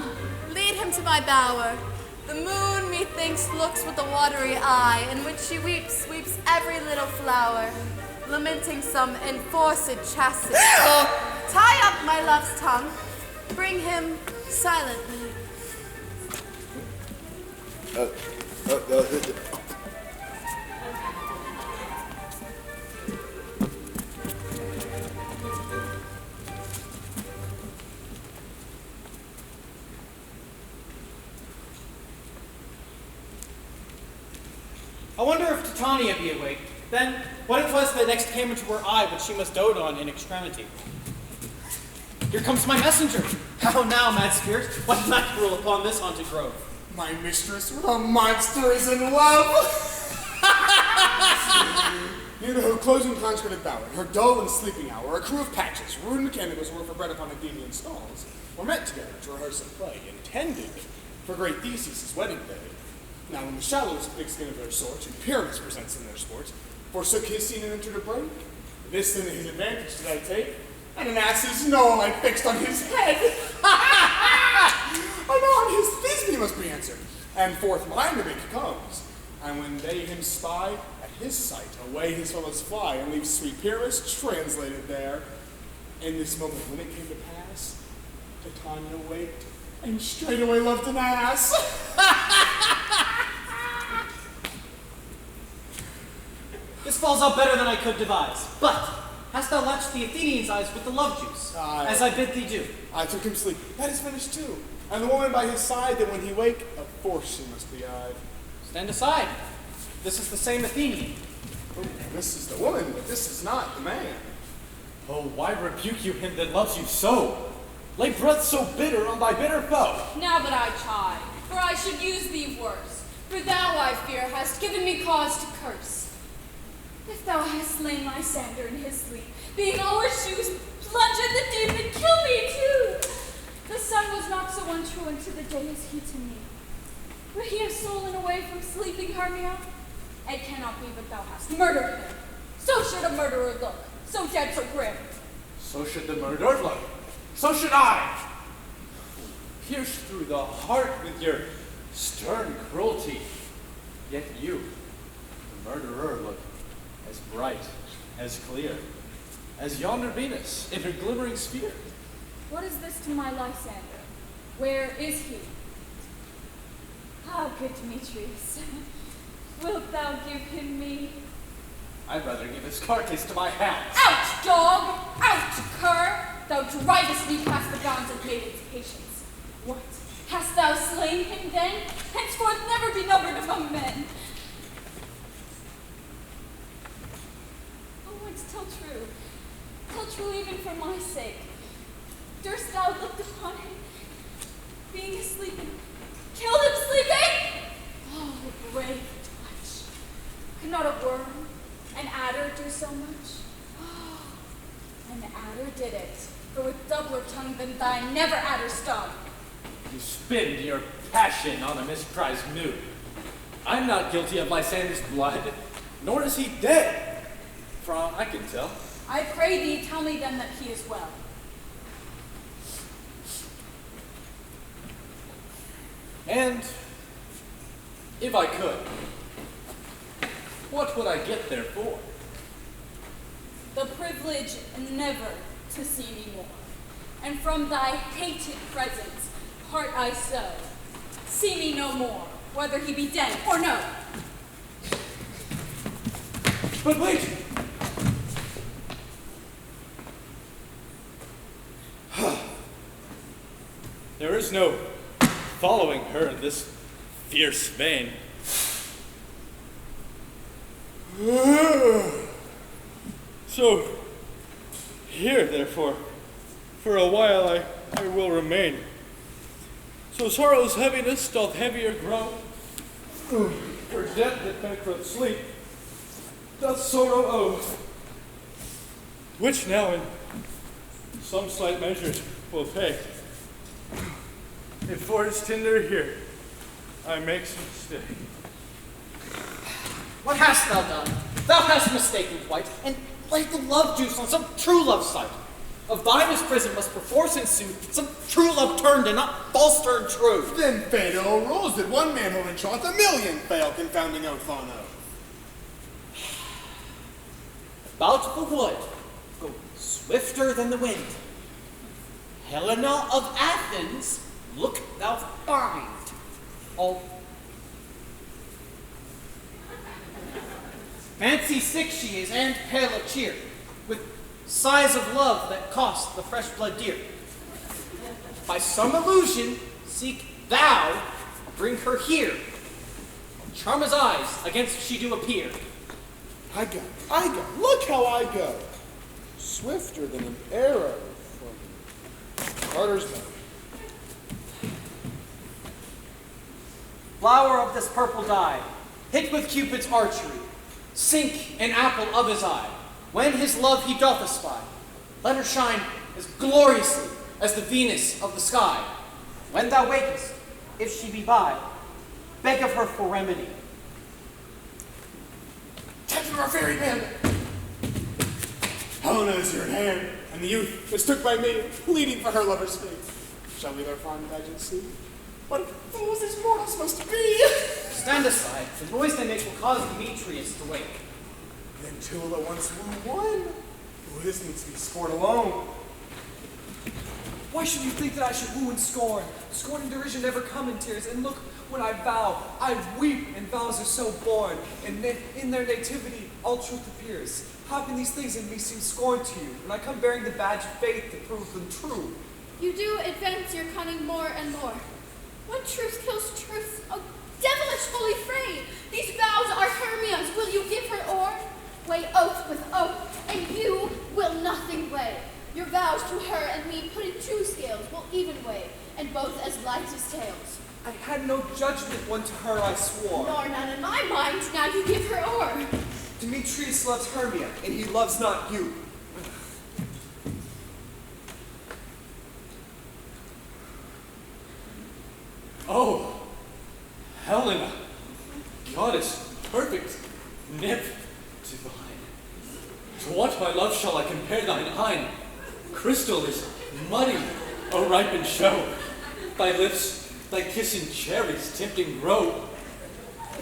lead him to my bower. The moon, methinks, looks with a watery eye, in which she weeps every little flower, lamenting some enforced chastity. Tie up my love's tongue. Bring him silently. I wonder if Titania be awake. Then, what if was the next came into her eye which she must dote on in extremity? Here comes my messenger. How now, mad spirit? What night rule upon this haunted grove? My mistress with a monster is in love. Near her closing consecrated bower, her dull and sleeping hour, a crew of patches, rude mechanicals who were for bread upon Athenian stalls, were met together to rehearse a play intended for great Theseus' wedding day. Now when the shallowest pigskin of their sort, and Pyramus presents in their sport, forsook his scene and entered a break, this then his advantage did I take, and an ass's knoll I fixed on his head. Anon his Thisbe must be answered, and forth my mimic comes. And when they him spy, at his sight, away his fellows fly, and leave sweet Pyrrhus translated there. In this moment, when it came to pass, Titania waked, and straightway loved an ass. This falls out better than I could devise. But hast thou latched the Athenian's eyes with the love juice, as I bid thee do? I took him sleep. That is finished too. And the woman by his side, that when he wake, of force she must be eyed. Stand aside. This is the same Athenian. Oh, this is the woman, but this is not the man. Oh, why rebuke you him that loves you so? Lay breath so bitter on thy bitter foe. Now but I chide, for I should use thee worse. For thou, I fear, hast given me cause to curse. If thou hast slain Lysander in his sleep, being overshoes, plunge in the deep and kill me too. The sun was not so untrue unto the day as he to me. Would he have stolen away from sleeping Hermia? It cannot be but thou hast murdered him. So should a murderer look, so dead, so grim. So should the murdered look. So should I. Pierced through the heart with your stern cruelty. Yet you, the murderer, look as bright, as clear, as yonder Venus in her glimmering sphere. What is this to my Lysander? Where is he? Ah, good Demetrius, wilt thou give him me? I'd rather give his carcass to my hounds. Out, dog! Out, cur! Thou drivest me past the bounds of maiden's patience. What? Hast thou slain him then? Henceforth never be numbered among men. Oh, once tell true. Tell true even for my sake. Durst thou look upon him, being asleep, and killed him sleeping? Oh, brave touch. Could not a worm, an adder, do so much? Oh, an adder did it, for with doubler tongue than thine never adder stung. You spend your passion on a misprized mood. I'm not guilty of Lysander's blood, nor is he dead, for all I can tell. I pray thee, tell me then that he is well. And if I could, what would I get there for? The privilege never to see me more, and from thy hated presence part I so. See me no more, whether he be dead or no. But wait! There is no following her in this fierce vein. So, here, therefore, for a while I will remain. So sorrow's heaviness doth heavier grow. For death that bankrupt sleep doth sorrow owe, which now in some slight measure will pay. If for his tinder here I make some stay. What hast thou done? Thou hast mistaken quite, and laid the love juice on some true love sight. Of thine his prison must perforce ensue, some true love turned and not false turned true. Then Phaedo rules that one man will enchant 1,000,000 fail confounding oath on oath. About the wood, go swifter than the wind. Helena of Athens, look thou find. All fancy sick she is, and pale of cheer, with sighs of love that cost the fresh blood dear. By some illusion, seek thou, bring her here. Charm his eyes against she do appear. I go, look how I go. Swifter than an arrow from Carter's bow. Flower of this purple dye, hit with Cupid's archery, sink an apple of his eye. When his love he doth espy, let her shine as gloriously as the Venus of the sky. When thou wakest, if she be by, beg of her for remedy. Captain of our ferryman! Helena is here at hand, and the youth mistook by me, pleading for her lover's fate. Shall we their fond pageant see? What fools these mortals must be! Stand aside. The noise they make will cause Demetrius to wake. Then two will at once woo one. Who this needs to be scorned alone. Why should you think that I should woo and scorn? Scorn and derision never come in tears. And look, when I vow, I weep, and vows are so born. And in their nativity, all truth appears. How can these things in me seem scorn to you, when I come bearing the badge of faith to prove them true? You do advance your cunning more and more. When truth kills truth, oh, devilish holy fray! These vows are Hermia's. Will you give her o'er? Weigh oath with oath, and you will nothing weigh. Your vows to her and me put in two scales will even weigh, and both as light as tails. I had no judgment when to her I swore. Nor none in my mind, now you give her o'er. Demetrius loves Hermia, and he loves not you. Oh, Helena, goddess, perfect, nymph, divine. To what, my love, shall I compare thine eyne? Crystal is muddy, O ripened show. Thy lips, thy kissing cherries, tempting grow.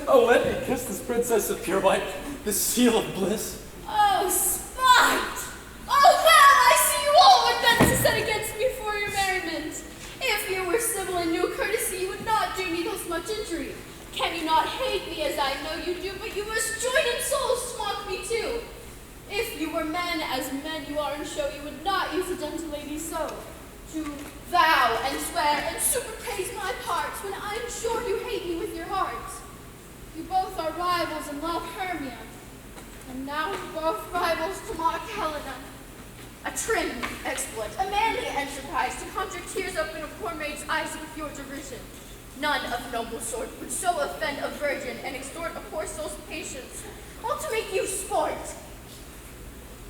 Oh, let me kiss this princess of pure white, this seal of bliss. Oh, spite! Oh, hell, I see you all were bent to set against me for your merriment. If you were civil and knew courtesy, you would not do me thus much injury. Can you not hate me as I know you do, but you must join in souls to mock me too? If you were men as men you are in show, you would not use a gentle lady so. To vow and swear and superpraise my parts, when I am sure you hate me with your hearts. You both are rivals and love Hermia, and now you're both rivals to mock Helena. A trim exploit, a manly enterprise, to conjure tears up in a poor maid's eyes with your derision. None of noble sort would so offend a virgin and extort a poor soul's patience, all to make you sport.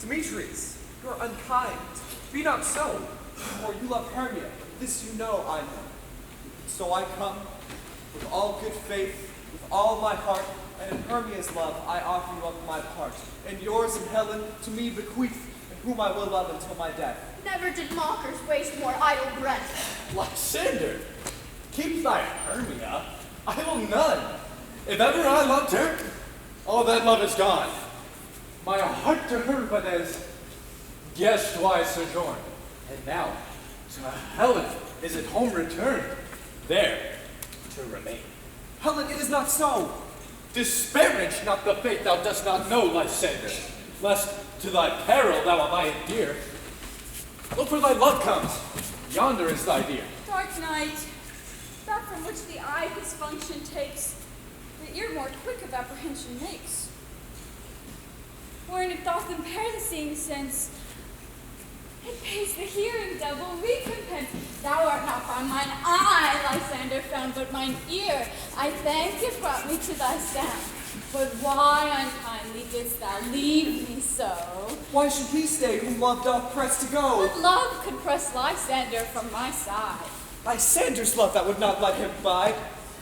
Demetrius, you are unkind. Be not so, for you love Hermia. This you know I know. So I come, with all good faith, with all my heart, and in Hermia's love I offer you up my part, and yours and Helen to me bequeath, and whom I will love until my death. Never did mockers waste more idle breath. Lysander, keep thy Hermia. I will none. If ever I loved her, all that love is gone. My heart to her but as guest do I sojourn. And now to Helen is at home returned, there to remain. Helen, it is not so. Disparage not the fate thou dost not know, Lysander, lest to thy peril thou abide dear. Look where thy love comes. Yonder is thy dear. Dark night, that from which the eye his function takes, the ear more quick of apprehension makes. Wherein it doth impair the seeing sense, it pays the hearing double recompense. Thou art not by mine eye, Lysander, found, but mine ear. I thank it brought me to thy sound. But why unkindly didst thou leave me so? Why should he stay whom love doth press to go? What love could press Lysander from my side? Lysander's love that would not let him bide.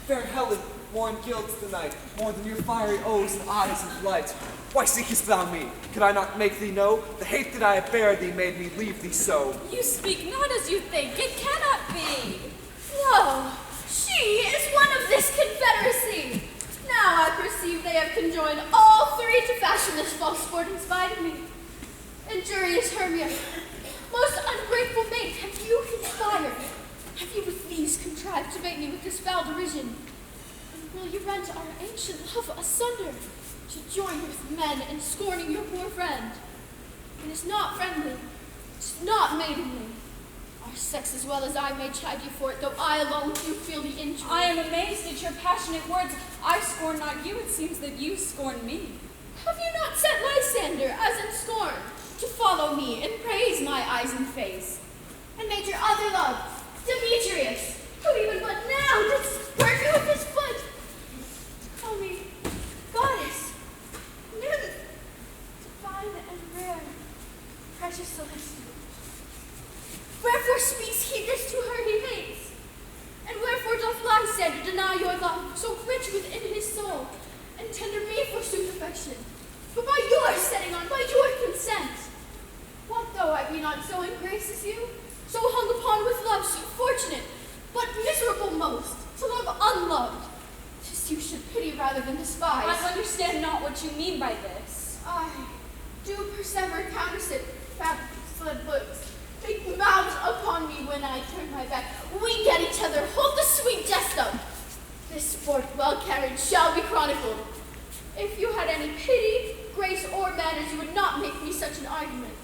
Fair Helen, more in guilt the night, more than your fiery O's and eyes of light. Why seekest thou me? Could I not make thee know? The hate that I bear thee made me leave thee so. You speak not as you think, it cannot be. Lo, she is one of this confederacy. Now I perceive they have conjoined all three to fashion this false sport in spite of me. Injurious Hermia, most ungrateful mate, have you conspired? Have you with these contrived to bait me with this foul derision? And will you rent our ancient love asunder, to join with men in scorning your poor friend? It is not friendly, it is not maidenly. Our sex as well as I may chide you for it, though I alone do feel the injury. I am amazed at your passionate words. I scorn not you, it seems that you scorn me. Have you not set Lysander, as in scorn, to follow me and praise my eyes and face? And made your other love, Demetrius, who even but now did spurn you with his foot, speaks he this to her he hates? And wherefore doth Lysander deny your love, so rich within his soul, and tender me forsooth affection? But by your setting on, by your consent. What though I be not so in grace as you, so hung upon with love, so fortunate, but miserable most, to love unloved? 'Tis you should pity rather than despise. I understand not what you mean by this. I do persever counterfeit fat sled looks. Make mouths upon me when I turn my back. Wink at each other, hold the sweet jest up. This sport well carried shall be chronicled. If you had any pity, grace, or manners, you would not make me such an argument.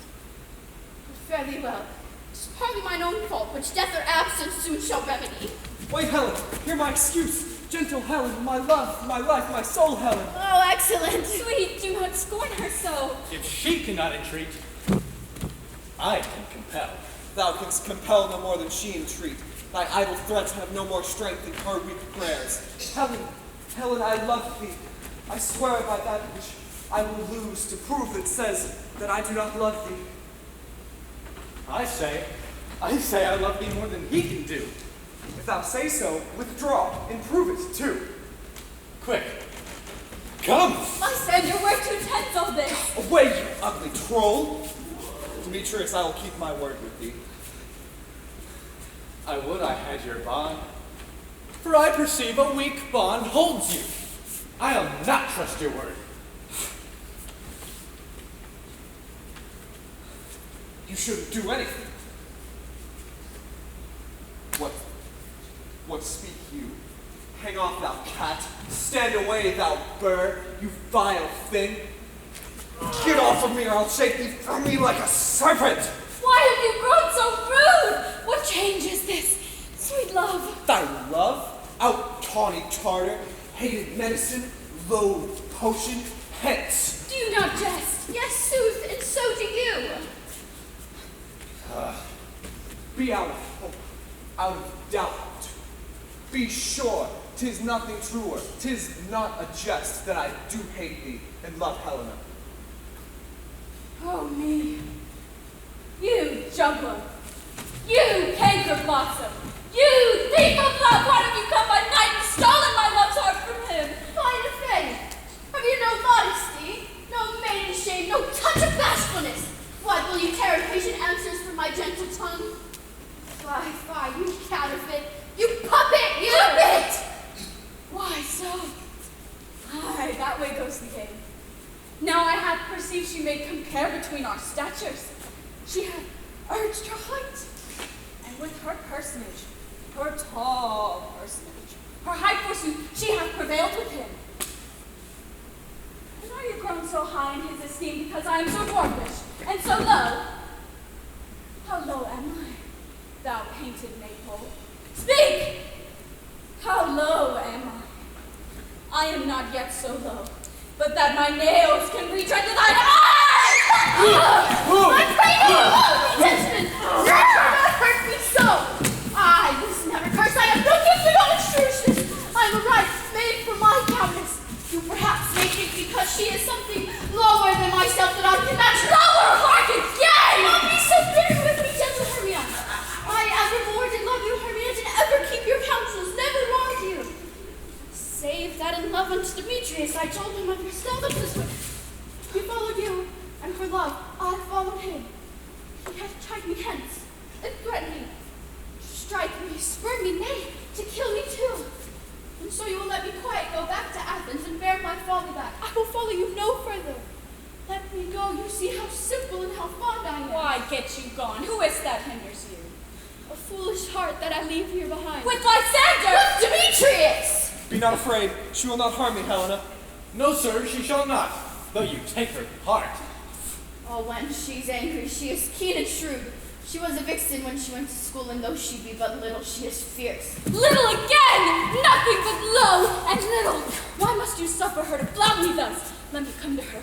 But fare thee well. 'Tis partly mine own fault, which death or absence soon shall remedy. Wait, Helen, hear my excuse. Gentle Helen, my love, my life, my soul, Helen. Oh, excellent. Sweet, do not scorn her so. If she cannot entreat, I can compel. Thou canst compel no more than she entreat. Thy idle threats have no more strength than her weak prayers. Helen, Helen, I love thee. I swear by that which I will lose to prove that says that I do not love thee. I say I love thee more than he can do. If thou say so, withdraw and prove it too. Quick, come! Lysander, we're too tense all this. Away, you ugly troll! Demetrius, I will keep my word with thee. I would I had your bond, for I perceive a weak bond holds you. I'll not trust your word. You shouldn't do anything. What speak you? Hang off, thou cat. Stand away, thou bird, you vile thing. Get off of me, or I'll shake thee from me like a serpent. Why have you grown so rude? What change is this? Sweet love. Thy love? Out, tawny tartar, hated medicine, loathed potion, hence. Do you not jest? Yes, sooth, and so do you. Be out of hope, out of doubt. Be sure, 'tis nothing truer, 'tis not a jest that I do hate thee and love Helena. Oh me. You juggler. You canker blossom. You thief of love. Why have you come by night and stolen my love's heart from him? Fine of faith. Have you no modesty? No maiden shame, no touch of bashfulness? What will you tear impatient answers from my gentle tongue? Fie, you counterfeit. You puppet! You puppet! Why so? Aye, that way goes the game. Now I have perceived she may compare between our statures. She hath urged her height, and with her personage, her tall personage, her height forsooth, she hath prevailed with him. And are you grown so high in his esteem because I am so dwarfish and so low? How low am I, thou painted maypole? Speak! How low am I? I am not yet so low, but that my nails can reach unto thine eyes! My cradle! Gentlemen, never hurt me so! I was never cursed. I have no gift of extrusionist. I am a right made for my countess. You perhaps may think because she is something lower than myself that I can match. Lower! Hearken! Yea! Not be so bitter with me, gentle Hermia. I evermore did love you, Hermia, and ever keep your counsels, never wronged you. Save that in love unto Demetrius, I told him of your selfishness. He followed you, and for love, I followed him. He hath tried me hence, and threatened me, to strike me, spurn me, nay, to kill me too. And so you will let me quiet go back to Athens and bear my folly back. I will follow you no further. Let me go, you see how simple and how fond I am. Why get you gone? Who is that hinders you? A foolish heart that I leave here behind. With Lysander! With Demetrius! Be not afraid, she will not harm me, Helena. No, sir, she shall not, though you take her heart. Oh, when she's angry, she is keen and shrewd. She was a vixen when she went to school, and though she be but little, she is fierce. Little again! Nothing but low and little. Why must you suffer her to flout me thus? Let me come to her.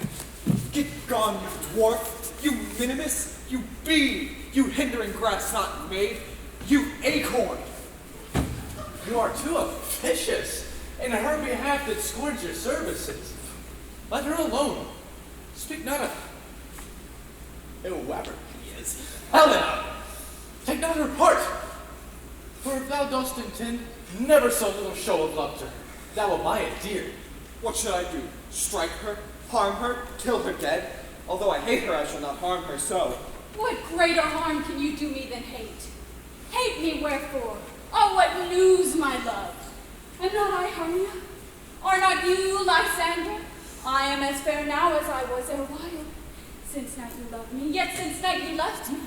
Get gone, you dwarf, you minimus, you bee, you hindering grass not made, you acorn. You are too officious in her behalf that scorns your services. Let her alone. Speak not of whoever he is. Helena! take not her part. For if thou dost intend never so little show of love to her, thou will buy it dear. What should I do? Strike her? Harm her? Kill her dead? Although I hate her, I shall not harm her so. What greater harm can you do me than hate? Hate me wherefore? Oh, what news, my love? Am not I Hermia? Are not you Lysander? I am as fair now as I was erewhile. Since night you loved me, yet since night you left me.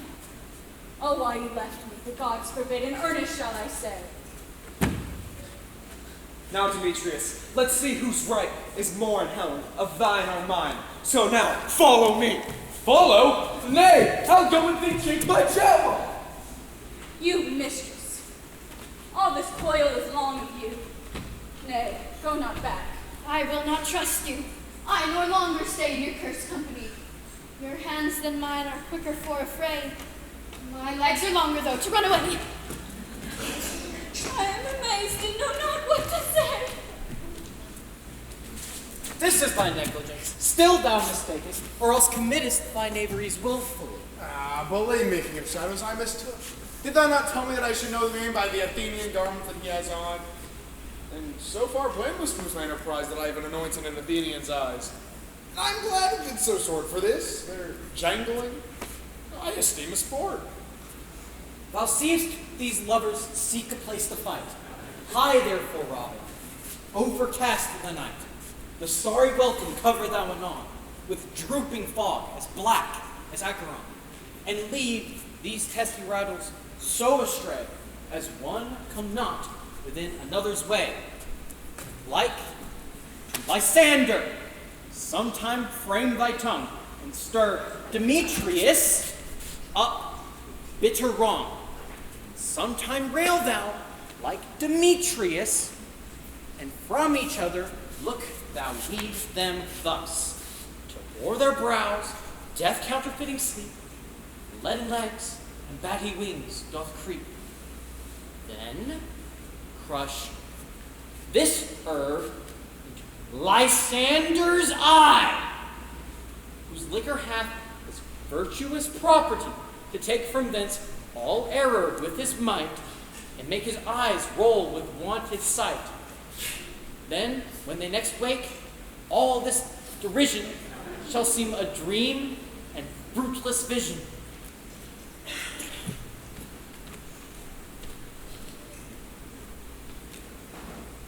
Oh, why you left me, the gods forbid, in earnest shall I say. Now, Demetrius, let's see who's right. Is more in Helen, of thine or mine. So now, follow me. Follow? Nay, I'll go and think cheek by jowl. You mistress, all this coil is long of you. Nay, go not back. I will not trust you. I no longer stay in your cursed company. Your hands than mine are quicker for a fray. My legs are longer, though, to run away. I am amazed and know not what to say. This is thy negligence. Still thou mistakest, or else committest thy knaveries willfully. Ah, believe me, King of Shadows, I mistook. Did thou not tell me that I should know the man by the Athenian garment that he has on? And so far blameless was my enterprise that I have an anointing in Athenian's eyes. I'm glad it did so sort for this. Their jangling, I esteem a sport. Thou seest these lovers seek a place to fight. High therefore, Robin, overcast the night. The starry welkin cover thou anon, with drooping fog as black as Acheron, and leave these testy rattles so astray as one come not within another's way. Like Lysander, sometime frame thy tongue and stir Demetrius up bitter wrong. Sometime rail thou like Demetrius, and from each other look thou heed them thus, till o'er their brows death counterfeiting sleep, leaden legs and batty wings doth creep. Then crush this herb into Lysander's eye, whose liquor hath this virtuous property to take from thence all error with his might, and make his eyes roll with wonted sight. Then, when they next wake, all this derision shall seem a dream and fruitless vision.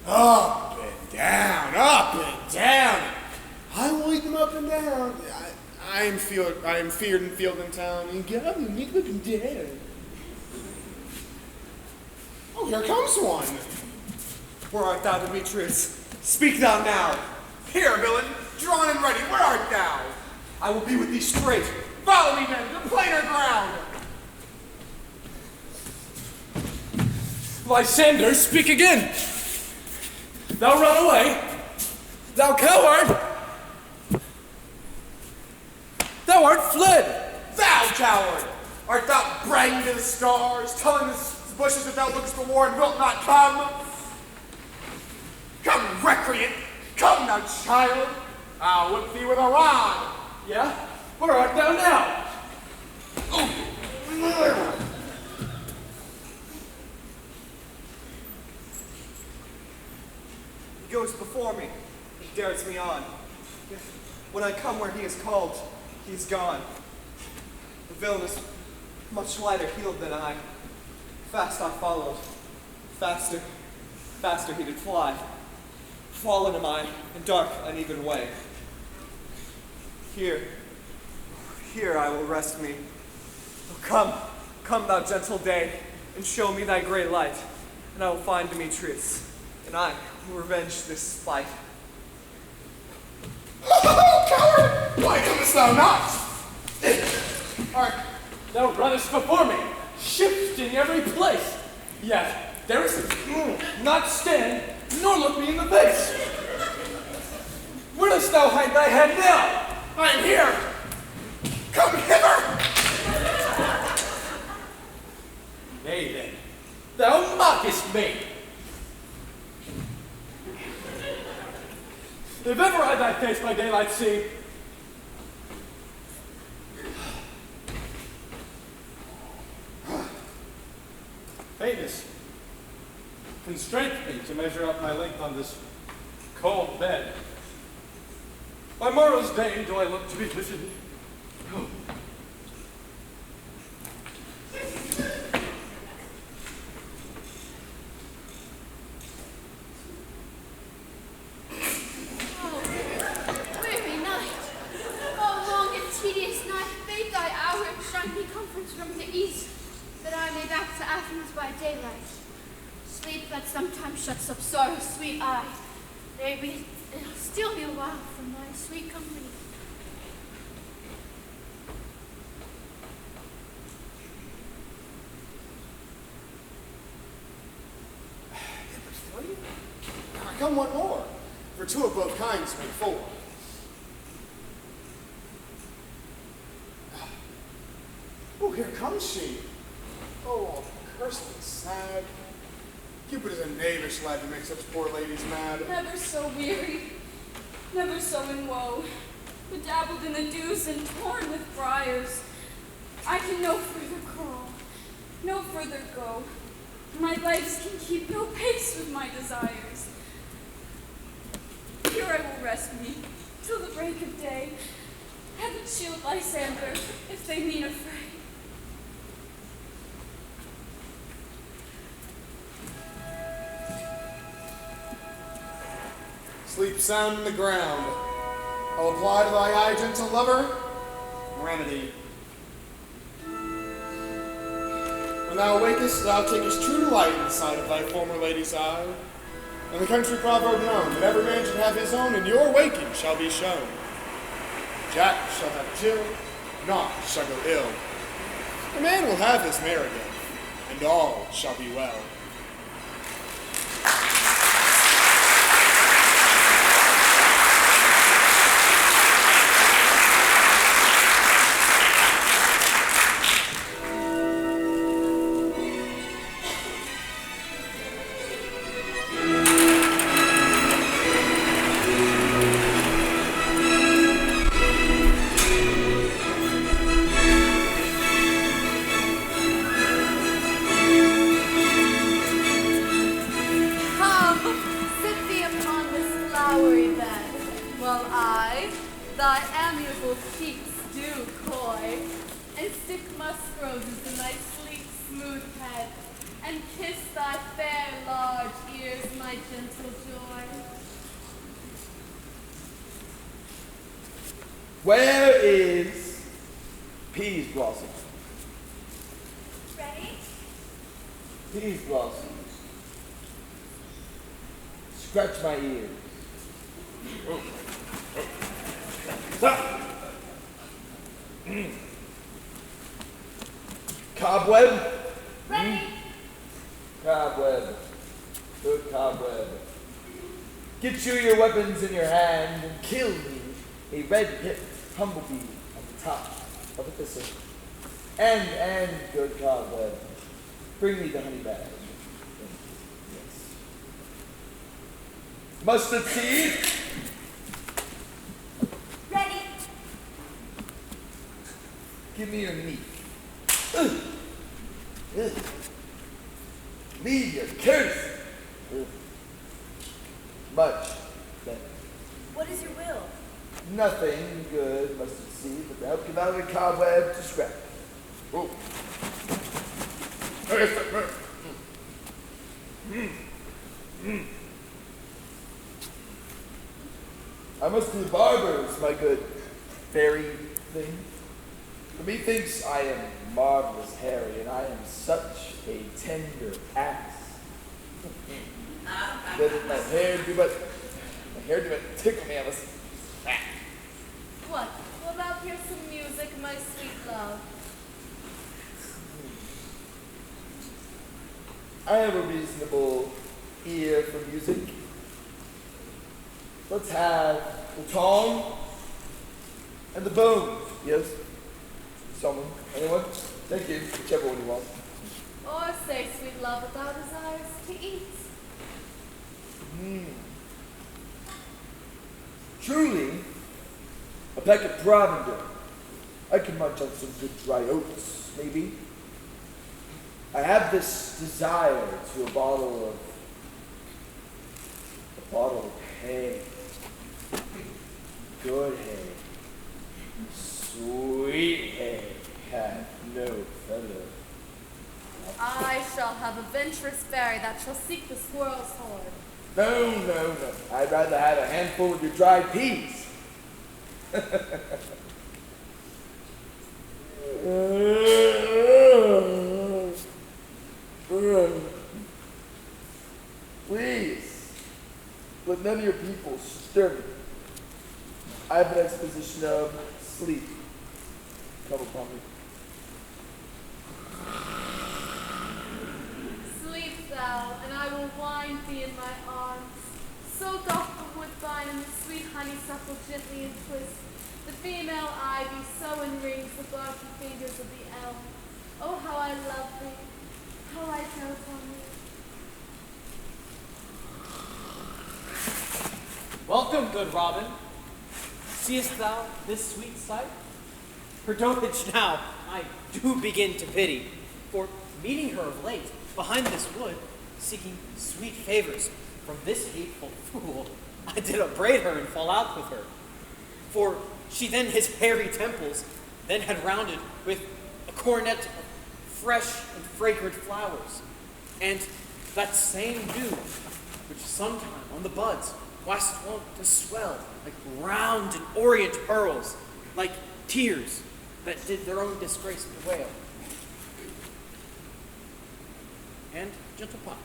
Up and down, up and down. I will eat them up and down. I am feared in field and town. And God, you make them up and down. Oh, here comes one. Where art thou, Demetrius? Speak thou now. Here, villain, drawn and ready. Where art thou? I will be with thee straight. Follow me, men, to plainer ground. Lysander, speak again. Thou run away. Thou coward. Thou art fled. Thou coward! Art thou bragging to the stars, telling the bushes that thou lookest for war and wilt not come? Come, recreant! Come, thou child! I'll whip thee with a rod! Yeah? Where art thou now? He goes before me. He dares me on. Yet, when I come where he is called, he is gone. The villain is much lighter heeled than I. Fast I followed. Faster, faster he did fly. Fallen am I in dark, uneven way. Here I will rest me. Oh, come, thou gentle day, and show me thy great light, and I will find Demetrius, and I will revenge this spite. Oh, coward! Why comest thou not? Art thou runnest before me, shifting every place. Yet there is not stand, nor look me in the face. Where dost thou hide thy head now? I am here! Come hither! Nay then, thou mockest me. If ever I thy face by daylight see, Faintness constrained me to measure up my length on this cold bed. By morrow's day do I look to be lifted. Oh. Weary night. Oh, long and tedious night. Fade thy hour and shine me comforts from the east, that I may back to Athens by daylight. Sleep that sometimes shuts up sorrow's sweet eye. It'll still be a while from my sweet company. Now come one more, for two of both kinds make four. Oh, here comes she. Oh, all cursed and sad. Cupid is a knavish lad to make such poor ladies mad. Never so weary, never so in woe, bedabbled in the dews and torn with briars. I can no further crawl, no further go. My legs can keep no pace with my desires. Here I will rest me till the break of day. Heaven shield Lysander if they mean a fray. Sleep sound in the ground. I'll apply to thy eye, gentle lover, remedy. When thou awakest, thou takest true delight in the sight of thy former lady's eye, and the country proverb known, that every man should have his own, and your waking shall be shown. Jack shall have chill, naught shall go ill. A man will have his mare again, and all shall be well. Where is Peas Blossom? Ready? Peas Blossom. Scratch my ears. Cobweb? Ready? Cobweb. Good cobweb. Get you your weapons in your hand and kill me, a red-hipped humblebee at the top of a thistle. And, good cobweb, bring me the honey bag. Yes. Mustard seed? Ready? Give me your meat. Ugh. Ugh. Leave your curse. Ugh. Much better. What is your will? Nothing good, mustard seed, but to help you out of the cobweb to scrap. Oh. I must be barber's, my good fairy thing. For methinks I am marvelous hairy, and I am such a tender ass. That my hair do but tickle me. I was What? Will thou hear some music, my sweet love? I have a reasonable ear for music. Let's have the tong and the bone. Yes? Someone? Anyone? Thank you. Whichever one you want. Or say, sweet love, what thou desirest to eat. Truly, a peck of provender. I can munch on some good dry oats, maybe. I have this desire to a bottle of hay. Good hay. Sweet hay. Have no feather. I shall have a venturous fairy that shall seek the squirrel's hoard. No. I'd rather have a handful of your dried peas. Please, let none of your people disturb me. I have an exposition of sleep come upon me. Sleep thou, and I will wind thee in my arms. So doth the woodbine and the sweet honeysuckle gently entwist. The female ivy so enrings the barky fingers of the elm. Oh, how I love thee, how I dote on thee. Welcome, good Robin. Seest thou this sweet sight? Her dotage now I do begin to pity, for meeting her of late behind this wood, seeking sweet favors from this hateful fool, I did upbraid her and fall out with her. For she then his hairy temples then had rounded with a coronet of fresh and fragrant flowers, and that same dew, which sometime on the buds wast wont to swell like round and orient pearls, like tears that did their own disgrace bewail. And gentle pop,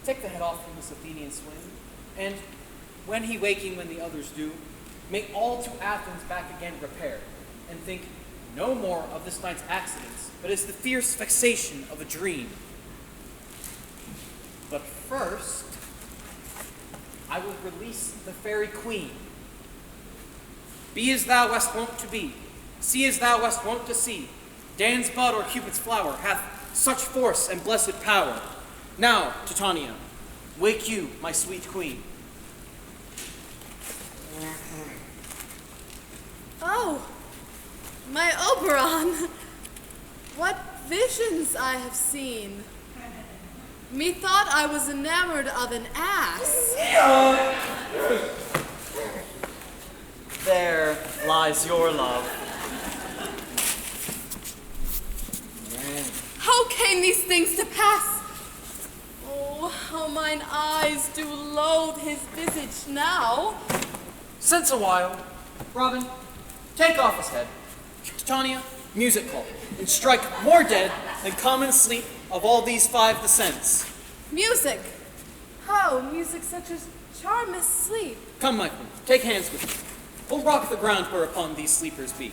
take the head off from this Athenian swing, and when he waking when the others do, may all to Athens back again repair, and think no more of this night's accidents, but as the fierce vexation of a dream. But first, I will release the fairy queen. Be as thou wast wont to be, see as thou wast wont to see. Dan's bud or Cupid's flower hath such force and blessed power. Now, Titania, wake you, my sweet queen. Oh, my Oberon, what visions I have seen. Methought I was enamored of an ass. There lies your love. How came these things to pass? Oh, how mine eyes do loathe his visage now. Since a while, Robin, take off his head. Titania, music call, and strike more dead than common sleep of all these five the sense. Music. Oh, music such as charmeth sleep. Come, my queen, take hands with me. We'll rock the ground whereupon these sleepers be.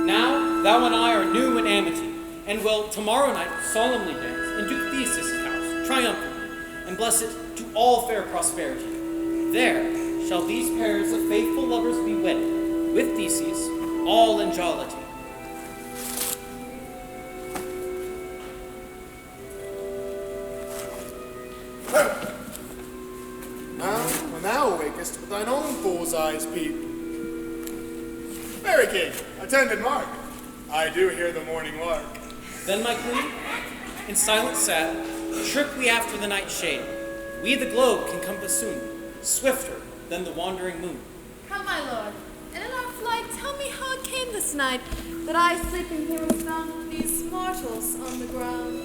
Now, thou and I are new in amity, and will tomorrow night solemnly dance in Duke Theseus' house, triumphantly, and bless it to all fair prosperity. There shall these pairs of faithful lovers be wedded, with Theseus, all in jollity. Now, when thou awakest with thine own fool's eyes peep. Fairy King, attendant mark, I do hear the morning lark. Then, my queen, in silent sad, trip we after the night shade. We the globe can compass soon, swifter than the wandering moon. Come, my lord, and in our flight tell me how it came this night that I sleeping here was found with these mortals on the ground.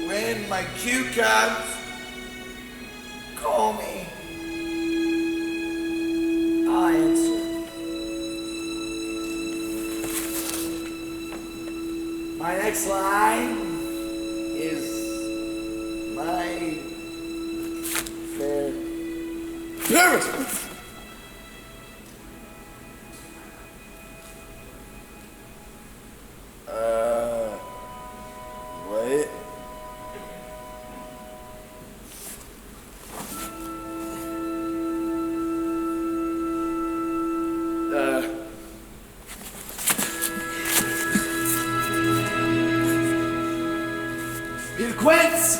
When my cue comes, call me. I'll answer. My next line is my fair parent. What? Quince!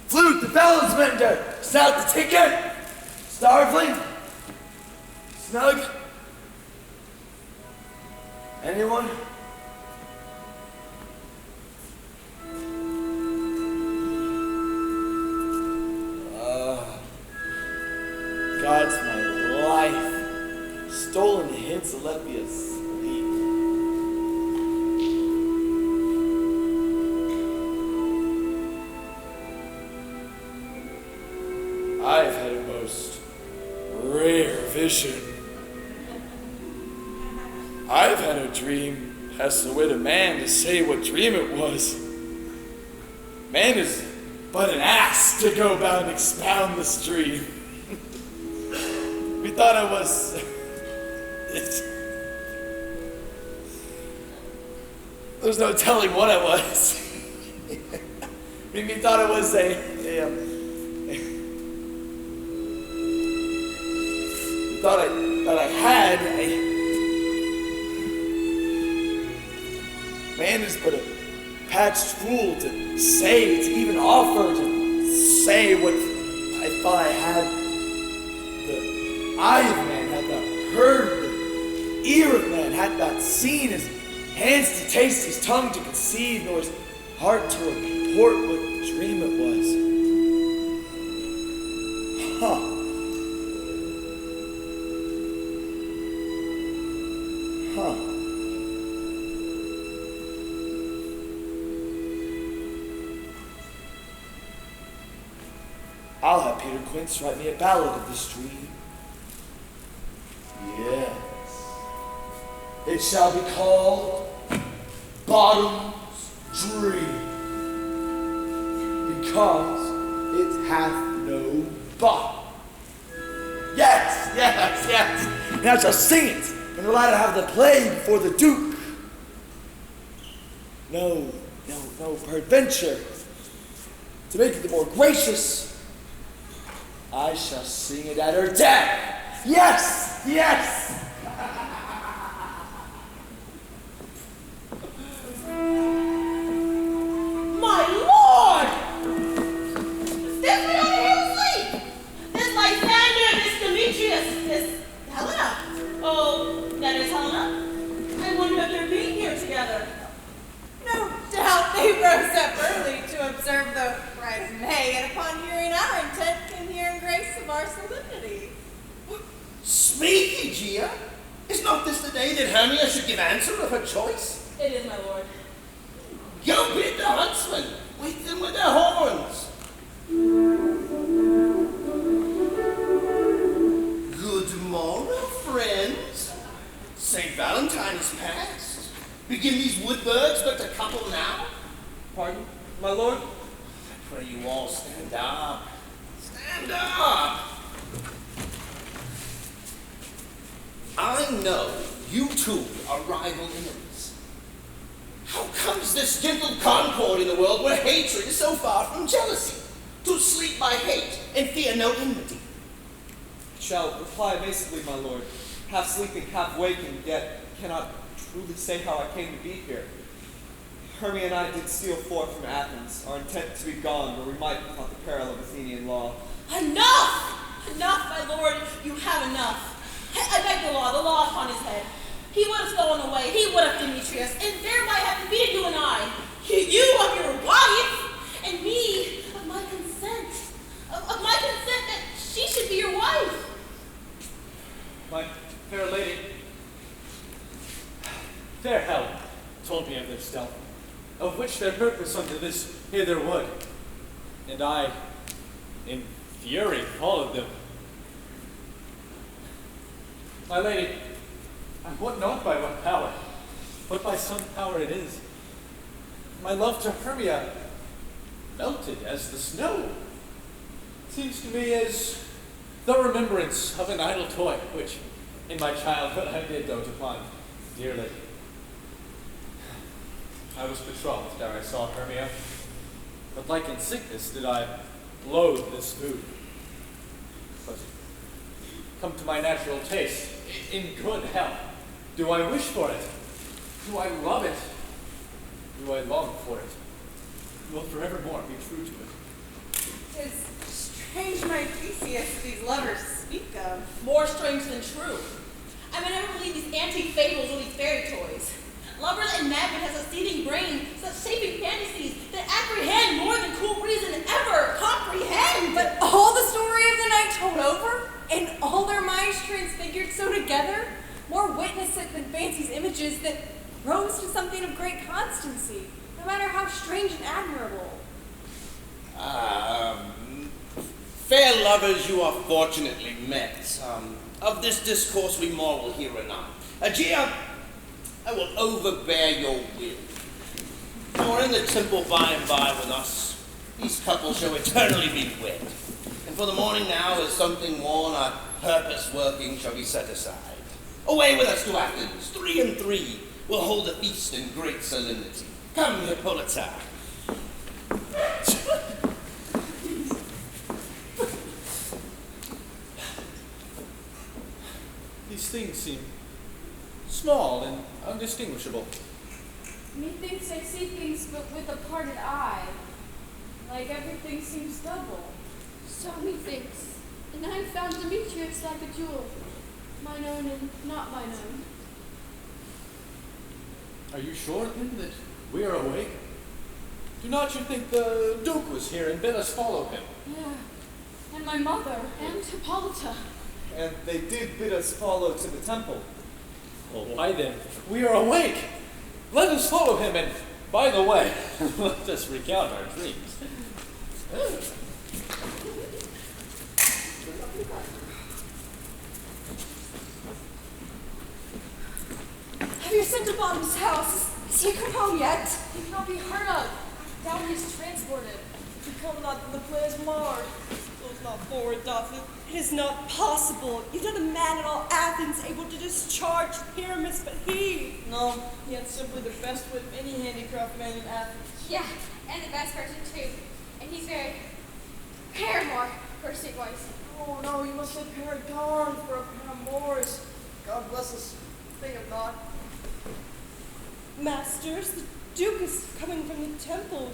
Flute, the bellows mender! Snout, the tinker! Starveling? Snug? Anyone? God's my life. Stolen hints that let me asleep. I've had a most rare vision. I've had a dream past the wit of man to say what dream it was. Man is but an ass to go about and expound this dream. We thought I was... There's no telling what I was. We thought I was we thought I had a... Man is but a patched fool to say, to even offer to say what I thought I had. The eye of man had not heard, the ear of man had not seen, his hands to taste, his tongue to conceive, nor his heart to report what dream it was. Huh. I'll have Peter Quince write me a ballad of this dream. Yes. It shall be called Bottom's Dream, because it hath no bottom. Yes, yes, yes. And I shall sing it, and allow to have the play before the Duke. No, peradventure, to make it the more gracious, I shall sing it at her death. Yes, yes. My lord! This man out here asleep! This Lysander, this Demetrius, this Helena. Oh, that is Helena. I wonder if they're being here together. No doubt they rose up early to observe the bride of May, and upon hearing our intent came here in grace of our solemnity. Speak, Aegea. Is not this the day that Hermia should give answer of her choice? It is, my lord. Go bid the huntsmen, wake them with their horns. Good morrow, friends. St. Valentine is past. Begin these wood birds but to couple now? Pardon, my lord? I pray you all stand up. Stand up! I know you two are rival enemies. How comes this gentle concord in the world where hatred is so far from jealousy? To sleep by hate and fear no enmity. Shall reply evasively, my lord, half sleeping, half waking, yet cannot truly say how I came to be here. Hermia and I did steal forth from Athens, our intent to be gone, where we might, without the peril of Athenian law. Enough! Enough, my lord, you have enough. I beg the law upon his head. He would have stolen away, he would have Demetrius, and thereby have defeated you and I. You of your wife, and me of my consent. Of my consent that she should be your wife. My fair lady, fair Helen, told me of their stealth, of which their purpose unto this hither wood, and I, in fury, followed them. My lady, I wot not by what power, but by some power it is. My love to Hermia melted as the snow. Seems to me as the remembrance of an idle toy, which in my childhood I did dote upon dearly. I was betrothed ere I saw Hermia, but like in sickness did I loathe this food. But come to my natural taste, in good health, do I wish for it? Do I love it? Do I long for it? will forevermore be true to it. Tis strange my Theseus these lovers speak of. More strange than true. I would never believe these antique fables or these fairy toys. Lovers and madmen has a seething brain, such shaping fantasies that apprehend more than cool reason ever comprehend. But all the story of the night told over, and all their minds transfigured so together, more witness it than fancy's images that rose to something of great constancy, no matter how strange and admirable. Fair lovers, you are fortunately met. Of this discourse we more will hear anon. Aegea, I will overbear your will. For in the temple by and by with us, these couples shall eternally be wed. And for the morning now, as something worn, our purpose working shall be set aside. Away with us to Athens, 3 and 3. We'll hold a feast in great solemnity. Come, Hippolyta. These things seem small and undistinguishable. Methinks I see things but with a parted eye, like everything seems double. So methinks, and I found Demetrius like a jewel, mine own and not mine own. Are you sure, then, that we are awake? Do not you think the Duke was here and bid us follow him? Yeah, and my mother. And Hippolyta. And they did bid us follow to the temple. Well, why then? We are awake. Let us follow him, and by the way, let us recount our dreams. Have you sent to Bottom's house? Has he come home yet? He cannot be heard of. Down he's transported. He come not in the place marred. Goes not forward, doth it? It is not possible. Is not a man in all Athens able to discharge pyramids but he? No, he had simply the best wit of any handicraft man in Athens. Yeah, and the best person too. And he's very Paramore, pursuit-wise. Oh no, you must say Paragon for a Paramours. God bless us. Think of not. Masters, the Duke is coming from the temple.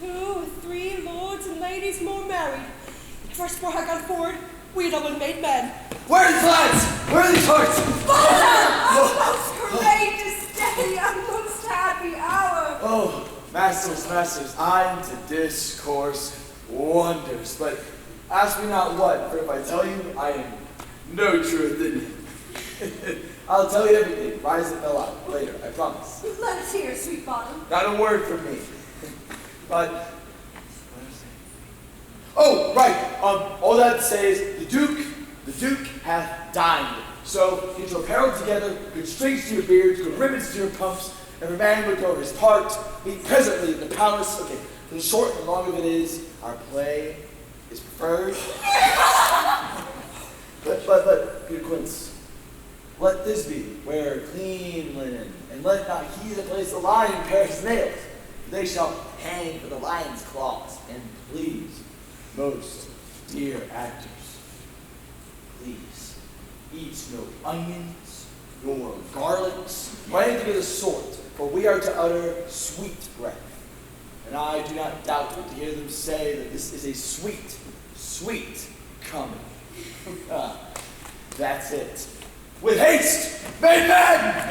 2 or 3 lords and ladies more married. First before I got forward, we double made men. Where are these lads? Where are these hearts? A most courageous day, a most happy hour. Oh, masters, I am to discourse wonders, but ask me not what, for if I tell you, I am no truth in it. I'll tell you everything, rise and fell out, later, I promise. Let us hear, sweet Bottom. Not a word from me. But, what did I say? Oh, right, all that to say is, the Duke hath dined. So, get your apparel together, good strings to your beards, good ribbons to your pumps, every man would go his part, meet presently in the palace. Okay, the short and long of it is, our play is preferred. but, good Quince, let this be, wear clean linen, and let not he that plays the lion pare his nails. They shall hang for the lion's claws, and please, most dear actors, please, eat no onions, nor garlics, nor anything of the sort, for we are to utter sweet breath. And I do not doubt to hear them say that this is a sweet, sweet comedy. That's it. With haste, made men!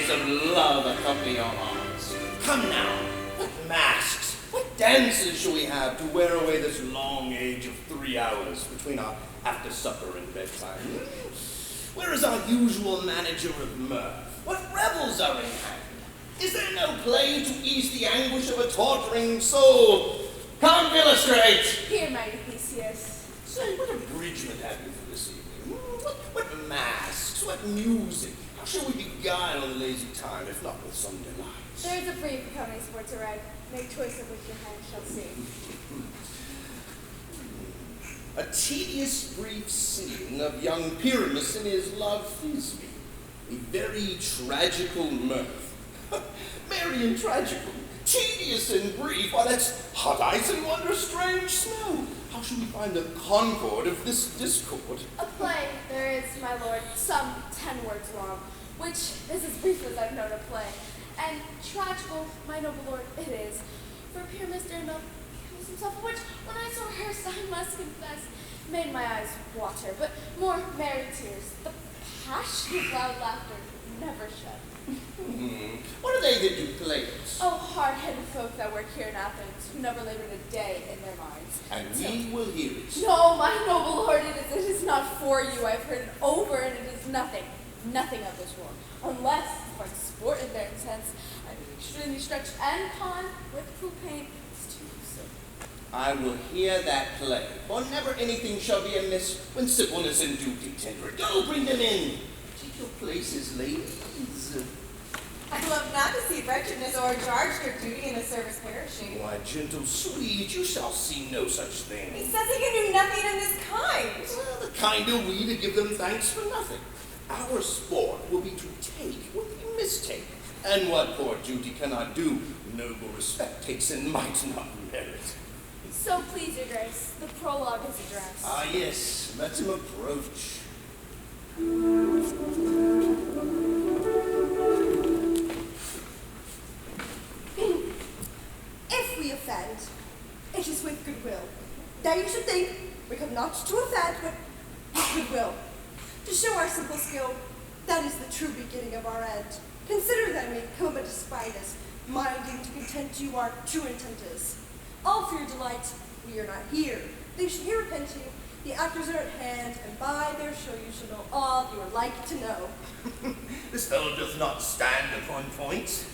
strains of love accompany our hearts. Come now, what masks, what dances shall we have to wear away this long age of 3 hours between our after supper and bedtime? Where is our usual manager of mirth? What revels are in hand? Is there no play to ease the anguish of a torturing soul? Come illustrate! Here, mighty Theseus. Say, what abridgment have you for this evening? What masks, what music? How shall we beguile the lazy time, if not with some delight? There is a brief coming for to write. Make choice of which your hand shall see. A tedious brief scene of young Pyramus and his love Thisbe. A very tragical mirth. Merry and tragical. Tedious and brief. Why, that's hot ice and wonder strange snow. How shall we find the concord of this discord? A play there is, my lord, some 10 words long, which is as brief as I've known a play. And tragical, my noble lord, it is. For Pyramus dared not kills himself, which, when I saw hers, I must confess, made my eyes water, but more merry tears. The passion of loud laughter never shed. What are they that do plays? Oh, hard-headed folk that work here in Athens, who never labored a day in their minds. And we will hear it. No, my noble lord, it is not for you. I've heard it over, and it is nothing of this world. Unless, for sport in their sense, I am extremely stretched and con with cruel pain. It's too soon. I will hear that play, for never anything shall be amiss when simpleness and duty tender. Go, bring them in. Take your places, ladies. I love not to see wretchedness or charge your duty in a service perishing. Why, gentle sweet, you shall see no such thing. He says he can do nothing of this kind. Well, the kind are we to give them thanks for nothing. Our sport will be to take what we mistake, and what poor duty cannot do, noble respect takes and might not merit. So please your grace, the prologue is addressed. Ah, yes, let him approach. If we offend, it is with goodwill. Now you should think we come not to offend, but with goodwill. To show our simple skill, that is the true beginning of our end. Consider then we come but despite us, minding to content you our true intent is. All for your delight, we are not here. They should here repent you. The actors are at hand, and by their show you shall know all you are like to know. This fellow doth not stand upon point.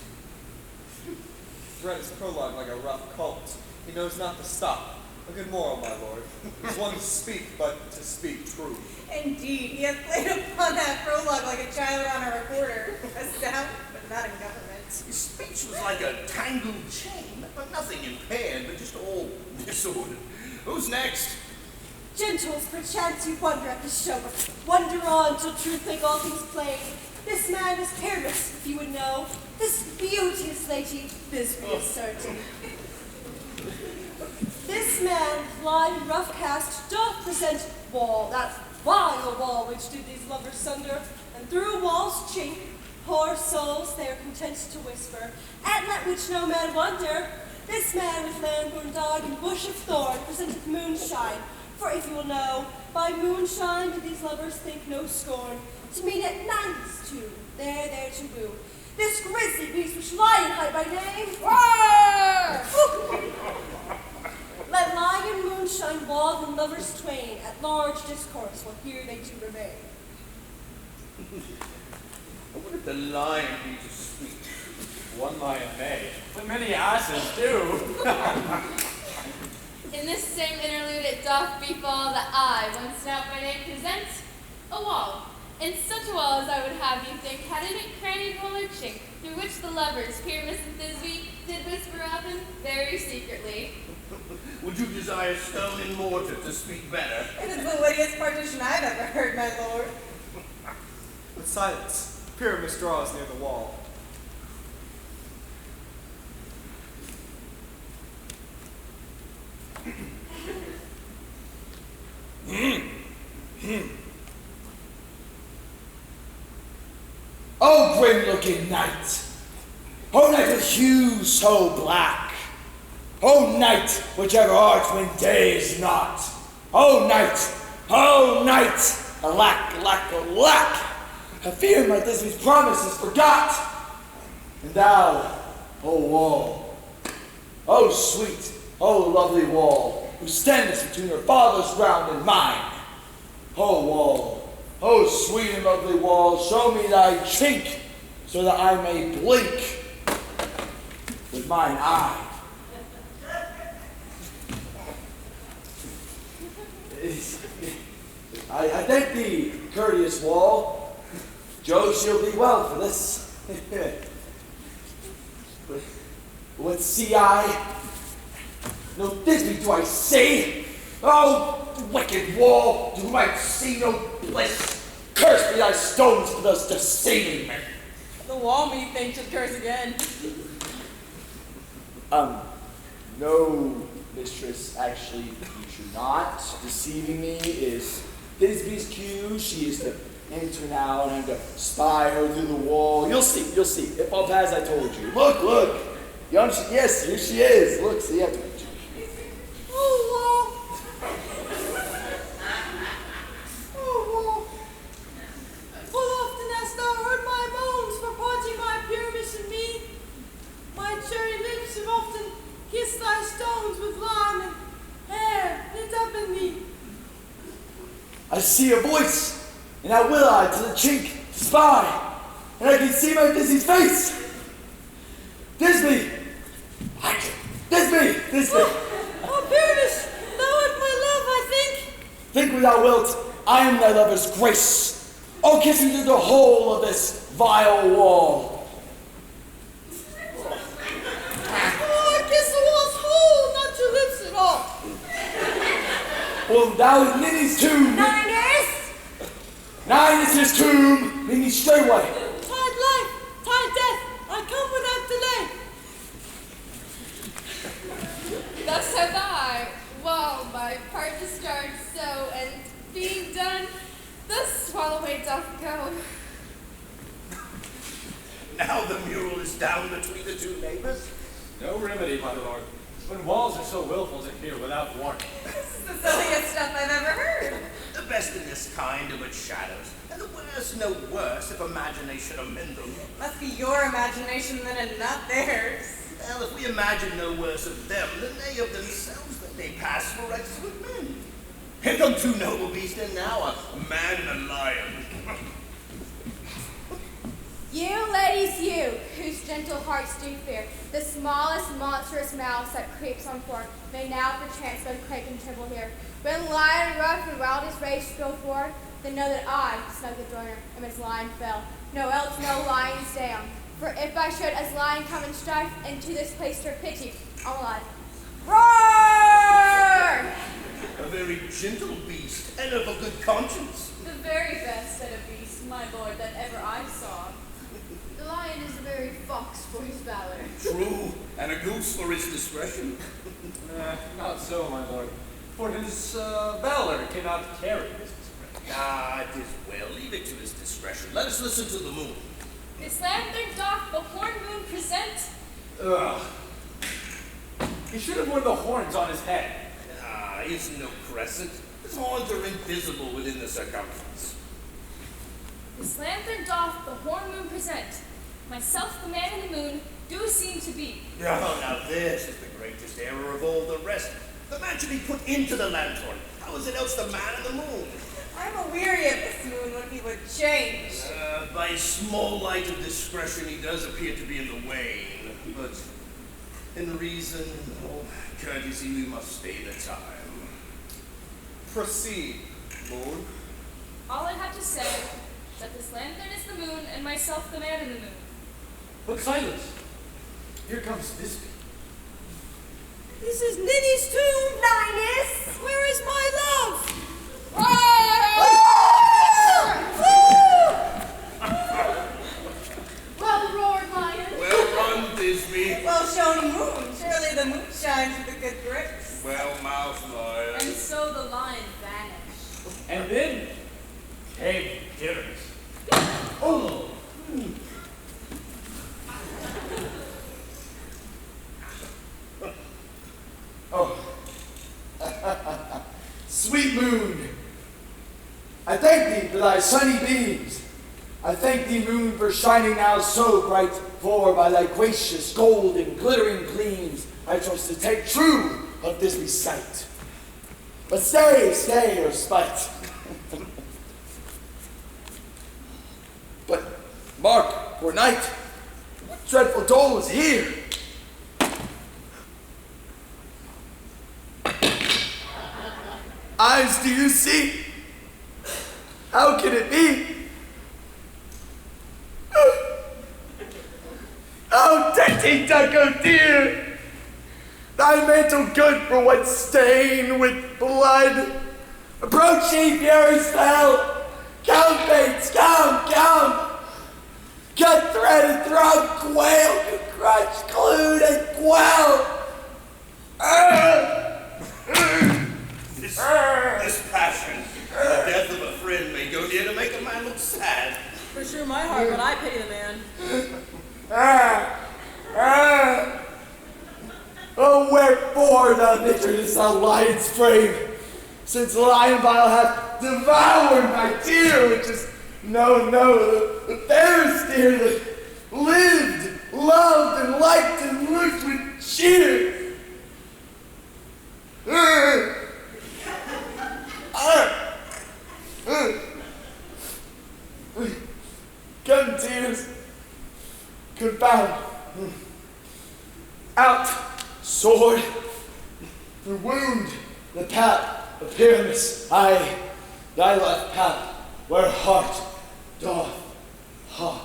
Thread his prologue like a rough colt. He knows not to stop. A good moral, my lord. Is one to speak, but to speak true. Indeed, he hath played upon that prologue like a child on a recorder. A sound, but not in government. His speech was like a tangled chain, but nothing impaired, but just all disordered. Who's next? Gentles, perchance you wonder at this show, but wonder on till truth make all things plain. This man is Pyramus, if you would know. This beauteous lady, Thisbe is certain. This man, blind, rough cast, doth present wall, that vile wall which did these lovers sunder, and through wall's chink, poor souls they are content to whisper, and let which no man wonder. This man with land-born dog and bush of thorn presenteth moonshine, for if you will know, by moonshine do these lovers think no scorn, to meet at nights too, there to woo. This grisly beast which lion hide by name, let lie in moonshine walled and lovers twain, at large discourse while here they do remain. What if the lion be to speak? One lion may, but many asses do. In this same interlude it doth befall that I, one snout by name, present a wall. And such a wall as I would have you think had in it cranny hole or chink, through which the lovers, Pyramus and Thisbe, did whisper often, very secretly. Would you desire stone and mortar to speak better? It is the wittiest partition I've ever heard, my lord. With silence, Pyramus draws near the wall. O grim-looking night! O night with hues so black! O night, whichever art when day is not! O night! O night! Alack, alack, alack! I fear my Thisbe's promise is forgot! And thou, O wall, O sweet, O lovely wall, who standest between her father's ground and mine. O wall, O sweet and lovely wall, show me thy chink, so that I may blink with mine eye. I thank thee, courteous wall. Jove shield thee well for this. What see I? No Thisbe do I see. Oh, wicked wall, to whom I see no bliss. Curse be thy stones for thus deceiving me. The wall, methinks, should curse again. No, mistress, actually, you should not. Deceiving me is Thisbe's cue. She is to enter now, and I'm to spy her through the wall. You'll see, you'll see. If all as I told you. Look, look. Yes, here she is. Look, see, I told you. Full often hast thou heard my moans for parting my Pyramus and me. My cherry lips have often kissed thy stones with lime and hair knit up in thee. I see a voice, and I will I to the chink to spy, and I can see my Thisbe's face. Thisbe! Thisbe! Oh, Pyramus, thou art my love, I think. Think what thou wilt, I am thy lover's grace. Oh, kiss me through the whole of this vile wall. Oh, I kiss the wall's whole, not your lips at all. Well, thou is Ninny's tomb. Ninus his tomb, Ninny straightway. Tide life, tide death, I come without delay. Thus have I, well, my part discharged so, and being done, thus swalloway doth go. Now the mule is down between the two neighbors. No remedy, my lord, when walls are so willful to hear without warning. This is the silliest stuff I've ever heard. The best in this kind are but shadows, and the worst no worse if imagination amend them. Must be your imagination then and not theirs. Well, if we imagine no worse of them than they of themselves, then they pass for excellent men. Here come two noble beasts in now, a man and a lion. You, ladies, you, whose gentle hearts do fear, the smallest monstrous mouse that creeps on floor, may now perchance both quake and tremble here. When lion rough and wildest rage go forth, then know that I, snug the joiner, am as lion fell. No else no lion's down. For if I should as lion come in strife into this place for pity, I'm alive. Roar! A very gentle beast, and of a good conscience. The very best set of beasts, my lord, that ever I saw. The lion is a very fox for his valor. True, and a goose for his discretion. Not so, my lord, for his valor cannot carry his discretion. Ah, it is well. Leave it to his discretion. Let us listen to the moon. This lantern doth the horn moon present. Ugh. He should have worn the horns on his head. Ah, is no crescent. His horns are invisible within the circumference. This lantern doth the horn moon present. Myself, the man in the moon, do seem to be. Oh, now this is the greatest error of all the rest. The man should be put into the lanthorn. How is it else the man in the moon? I'm a-weary of this moon when he would change. By small light of discretion, he does appear to be in the wane. But in reason, courtesy, we must stay the time. Proceed, Lord. All I have to say, that this lantern is the moon, and myself the man in the moon. But silence. Here comes Thisbe. This is Ninny's tomb, Linus. Where is my love? Well roared, lion. Well run, Thisbe. Well shown moon. Surely the moon shines with a good grace. Well mouthed, lion. And so the lion vanished. And then came Pyramus. Oh! Oh. Sweet moon, I thank thee for thy sunny beams. I thank thee, moon, for shining now so bright, for by thy gracious gold and glittering gleams I trust to take true of this me sight. But stay, or spite. But, mark, poor knight, what dreadful dole is here? Eyes, do you see? How can it be? Oh, dainty duck, oh dear! Thy mantle good for what stained with blood. Approach ye, fury spell! Come, fates, come! Cut thread and throb, quail, to crutch, glued and quell! This passion, the death of a friend may go near to make a man look sad. For sure my heart, but I pity the man. Oh, wherefore thou bitterness thou lion's frame, since lion bile hath devoured my tear, which is the fairest dear that lived, loved, and liked, and looked with cheer. Come, tears, confound. Out, sword, the wound, the path of Pyramus, aye, thy left path, where heart doth heart.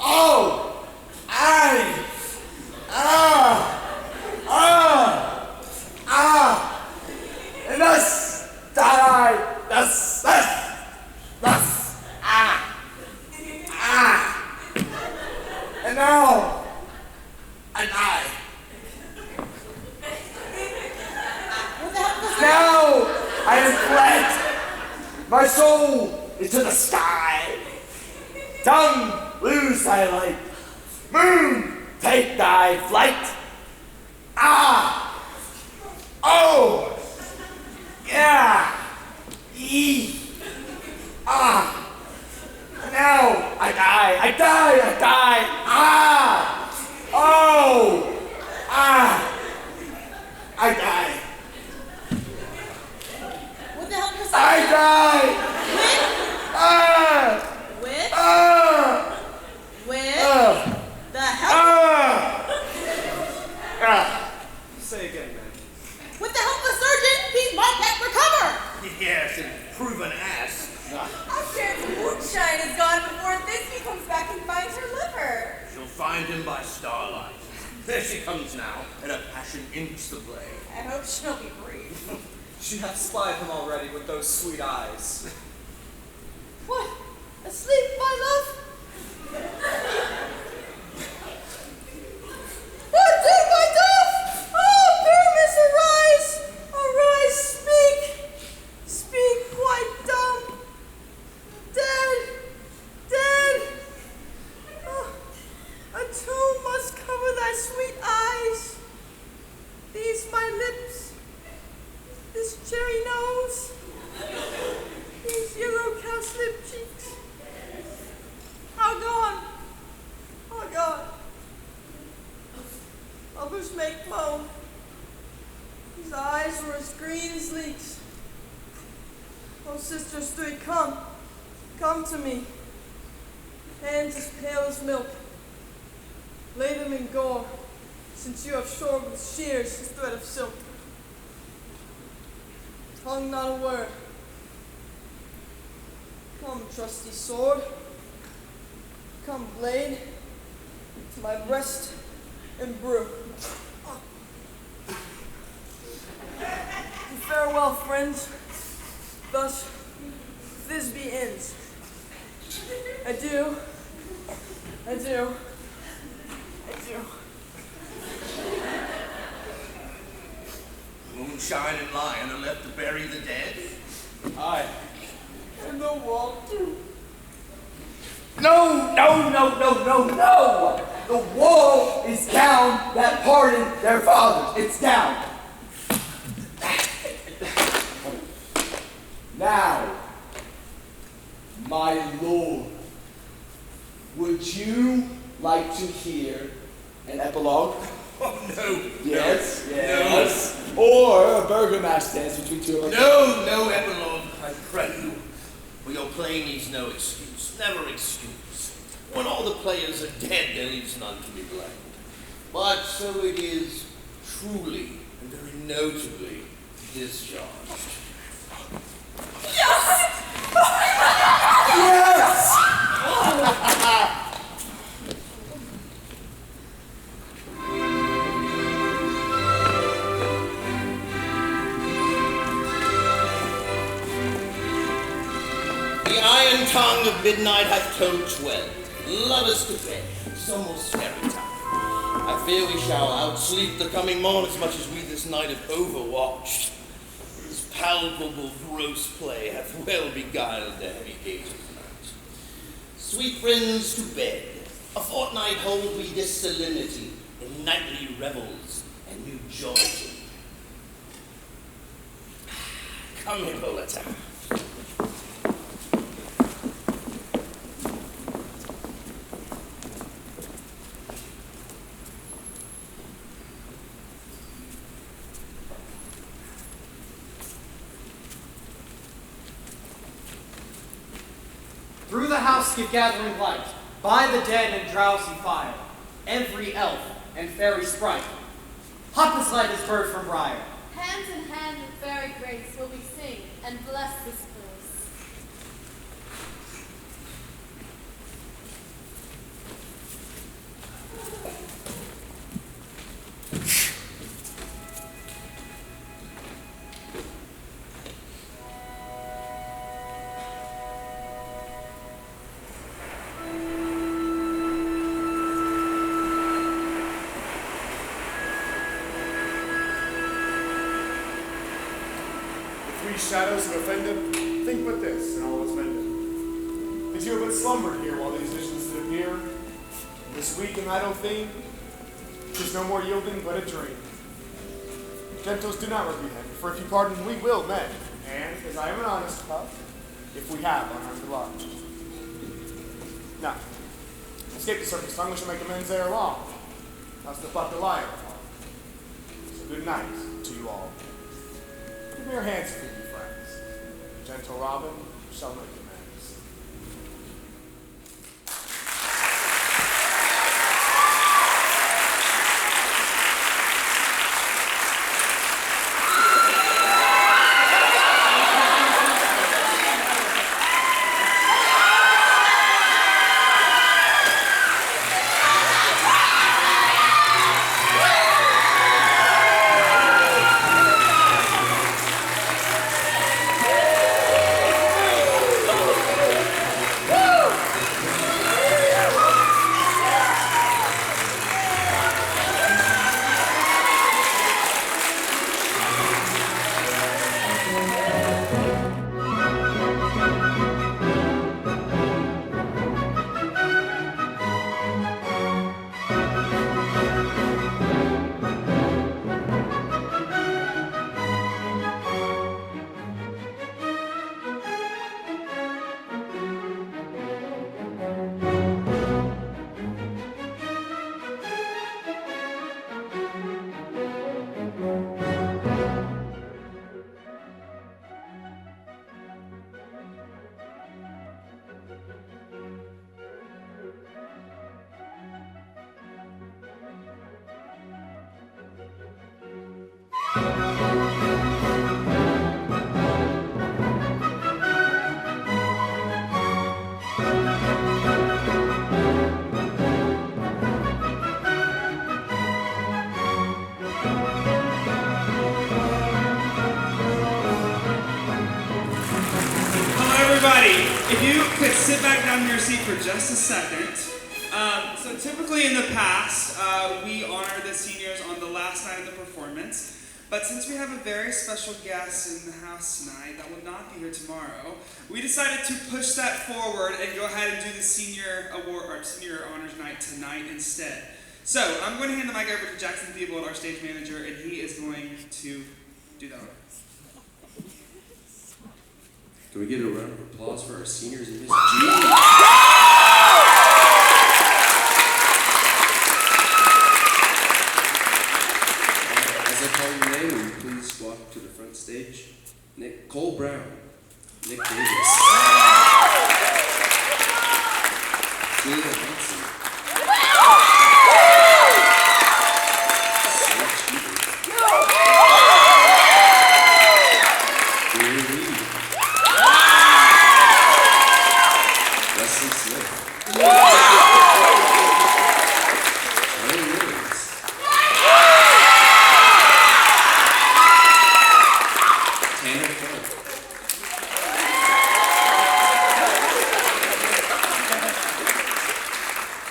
Oh, aye, and thus die, thus, and now, and I. Now I am fled. My soul is to the sky. Tongue, lose thy light. Moon, take thy flight. Oh, yeah, now I die. I die. What the hell is I die. With the help. Say again, man. With the help of a surgeon, he might yet recover. Yes, and prove an ass. I'm sure the moonshine is gone before this comes back and finds her liver. She'll find him by starlight. There she comes now, and her passion inks the blade. I hope she'll be brief. She hath spied him already with those sweet eyes. What? Asleep, my love? What do, my dove? Oh, Pyramus, arise! Arise, speak! Speak, quite dumb. Dead! Oh, a tomb must cover thy sweet eyes. These my lips, this cherry nose, these yellow cowslip cheeks. How gone? Oh God. Others make moan. His eyes were as green as leeks. Oh, Sister Street, come to me. Hands as pale as milk. Lay them in gore, since you have shorn with shears his thread of silk. Tongue not a word. Come, trusty sword. Come, blade, to my breast and brew. Farewell, friends. Thus, Thisbe ends. Adieu. Moonshine and lion are left to bury the dead. Aye. And the wall too. No! The wall is down that pardoned their fathers. It's down. Now, my lord, would you like to hear an epilogue? Oh, no. Yes, no, yes. Or a burgomaster dance between two of us. No, no epilogue, I pray you. For your play needs no excuse, never excuse. When all the players are dead, there leaves none to be blamed. But so it is truly and very notably discharged. Yes! Yes! The iron tongue of midnight hath told 12. Lovers to bed, some almost fairy time. I fear we shall outsleep the coming morn as much as we this night have overwatched. This palpable gross play hath well beguiled the heavy gaze of night. Sweet friends, to bed. A fortnight hold we this solemnity in nightly revels and new jollity. Come, Hippolyta. Through the house give gathering light, by the dead and drowsy fire, every elf and fairy sprite, hop as light as bird from briar. Hand in hand with fairy grace will we sing and bless this place. Shadows have offended, think but this, and all is mended. That you have but slumbered here while these visions did appear. This weak and idle theme, 'tis no more yielding but a dream. Gentles, do not reprehend, for if you pardon, we will mend. And, as I am an honest pup, if we have unharmed blood. Now, escape the serpent's tongue, we shall make amends ere long. That's the pluck the liar upon. So good night to you all. Give me your hands if you be friends. Gentle Robin shall make amends. If you could sit back down in your seat for just a second. So typically in the past, we honor the seniors on the last night of the performance. But since we have a very special guest in the house tonight that will not be here tomorrow, we decided to push that forward and go ahead and do the senior award or senior honors night tonight instead. So I'm going to hand the mic over to Jackson Theobald, our stage manager, and he is going to do that. Can we get a round of applause for our seniors in Miss G? As I call your name, will you please walk to the front stage? Cole Brown, Nick Davis, Julia Hudson, Sarah Cheater, Gary Lee, Wesley Smith, Charlie Williams, Tanner Clark,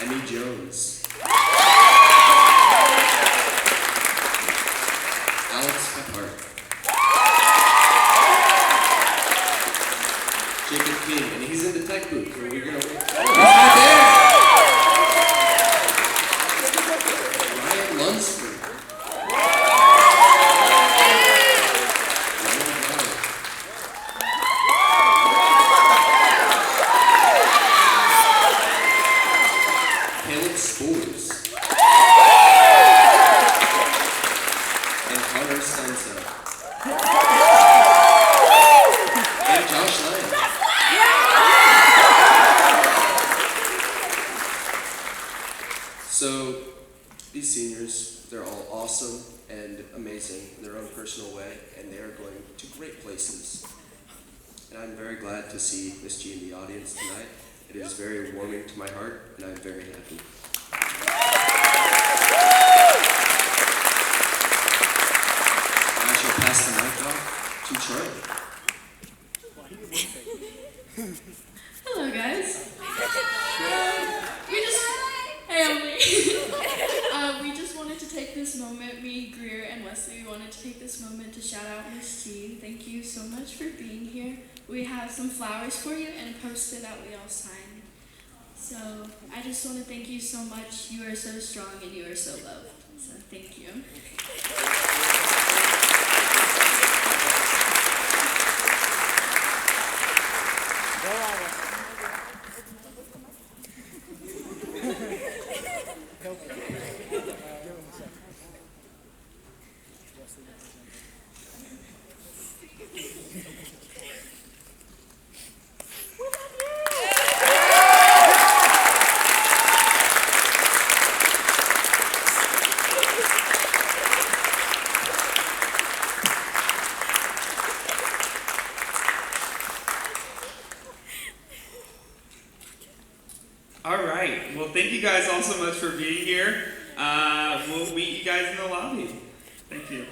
Emmy Jones, Alex Pepper, Jacob King, and he's in the tech booth. So we're gonna wait. Oh, he's right there! Ryan Lunsford. Ryan Brown. Caleb Spores. And Connor Stenso. And Josh Lang. So, these seniors, they're all awesome and amazing in their own personal way, and they are going to great places. And I'm very glad to see Miss G in the audience tonight. It is very warming to my heart, and I'm very happy. I shall pass the mic off to Charlie. Hello, guys. Hey, Emily. We just wanted to take this moment, me, Greer, and Wesley, we wanted to take this moment to shout out Miss T. Thank you so much for being here. We have some flowers for you and a poster that we all signed. So I just want to thank you so much. You are so strong and you are so loved. So thank you. All right. Well, thank you guys all so much for being here. We'll meet you guys in the lobby. Thank you.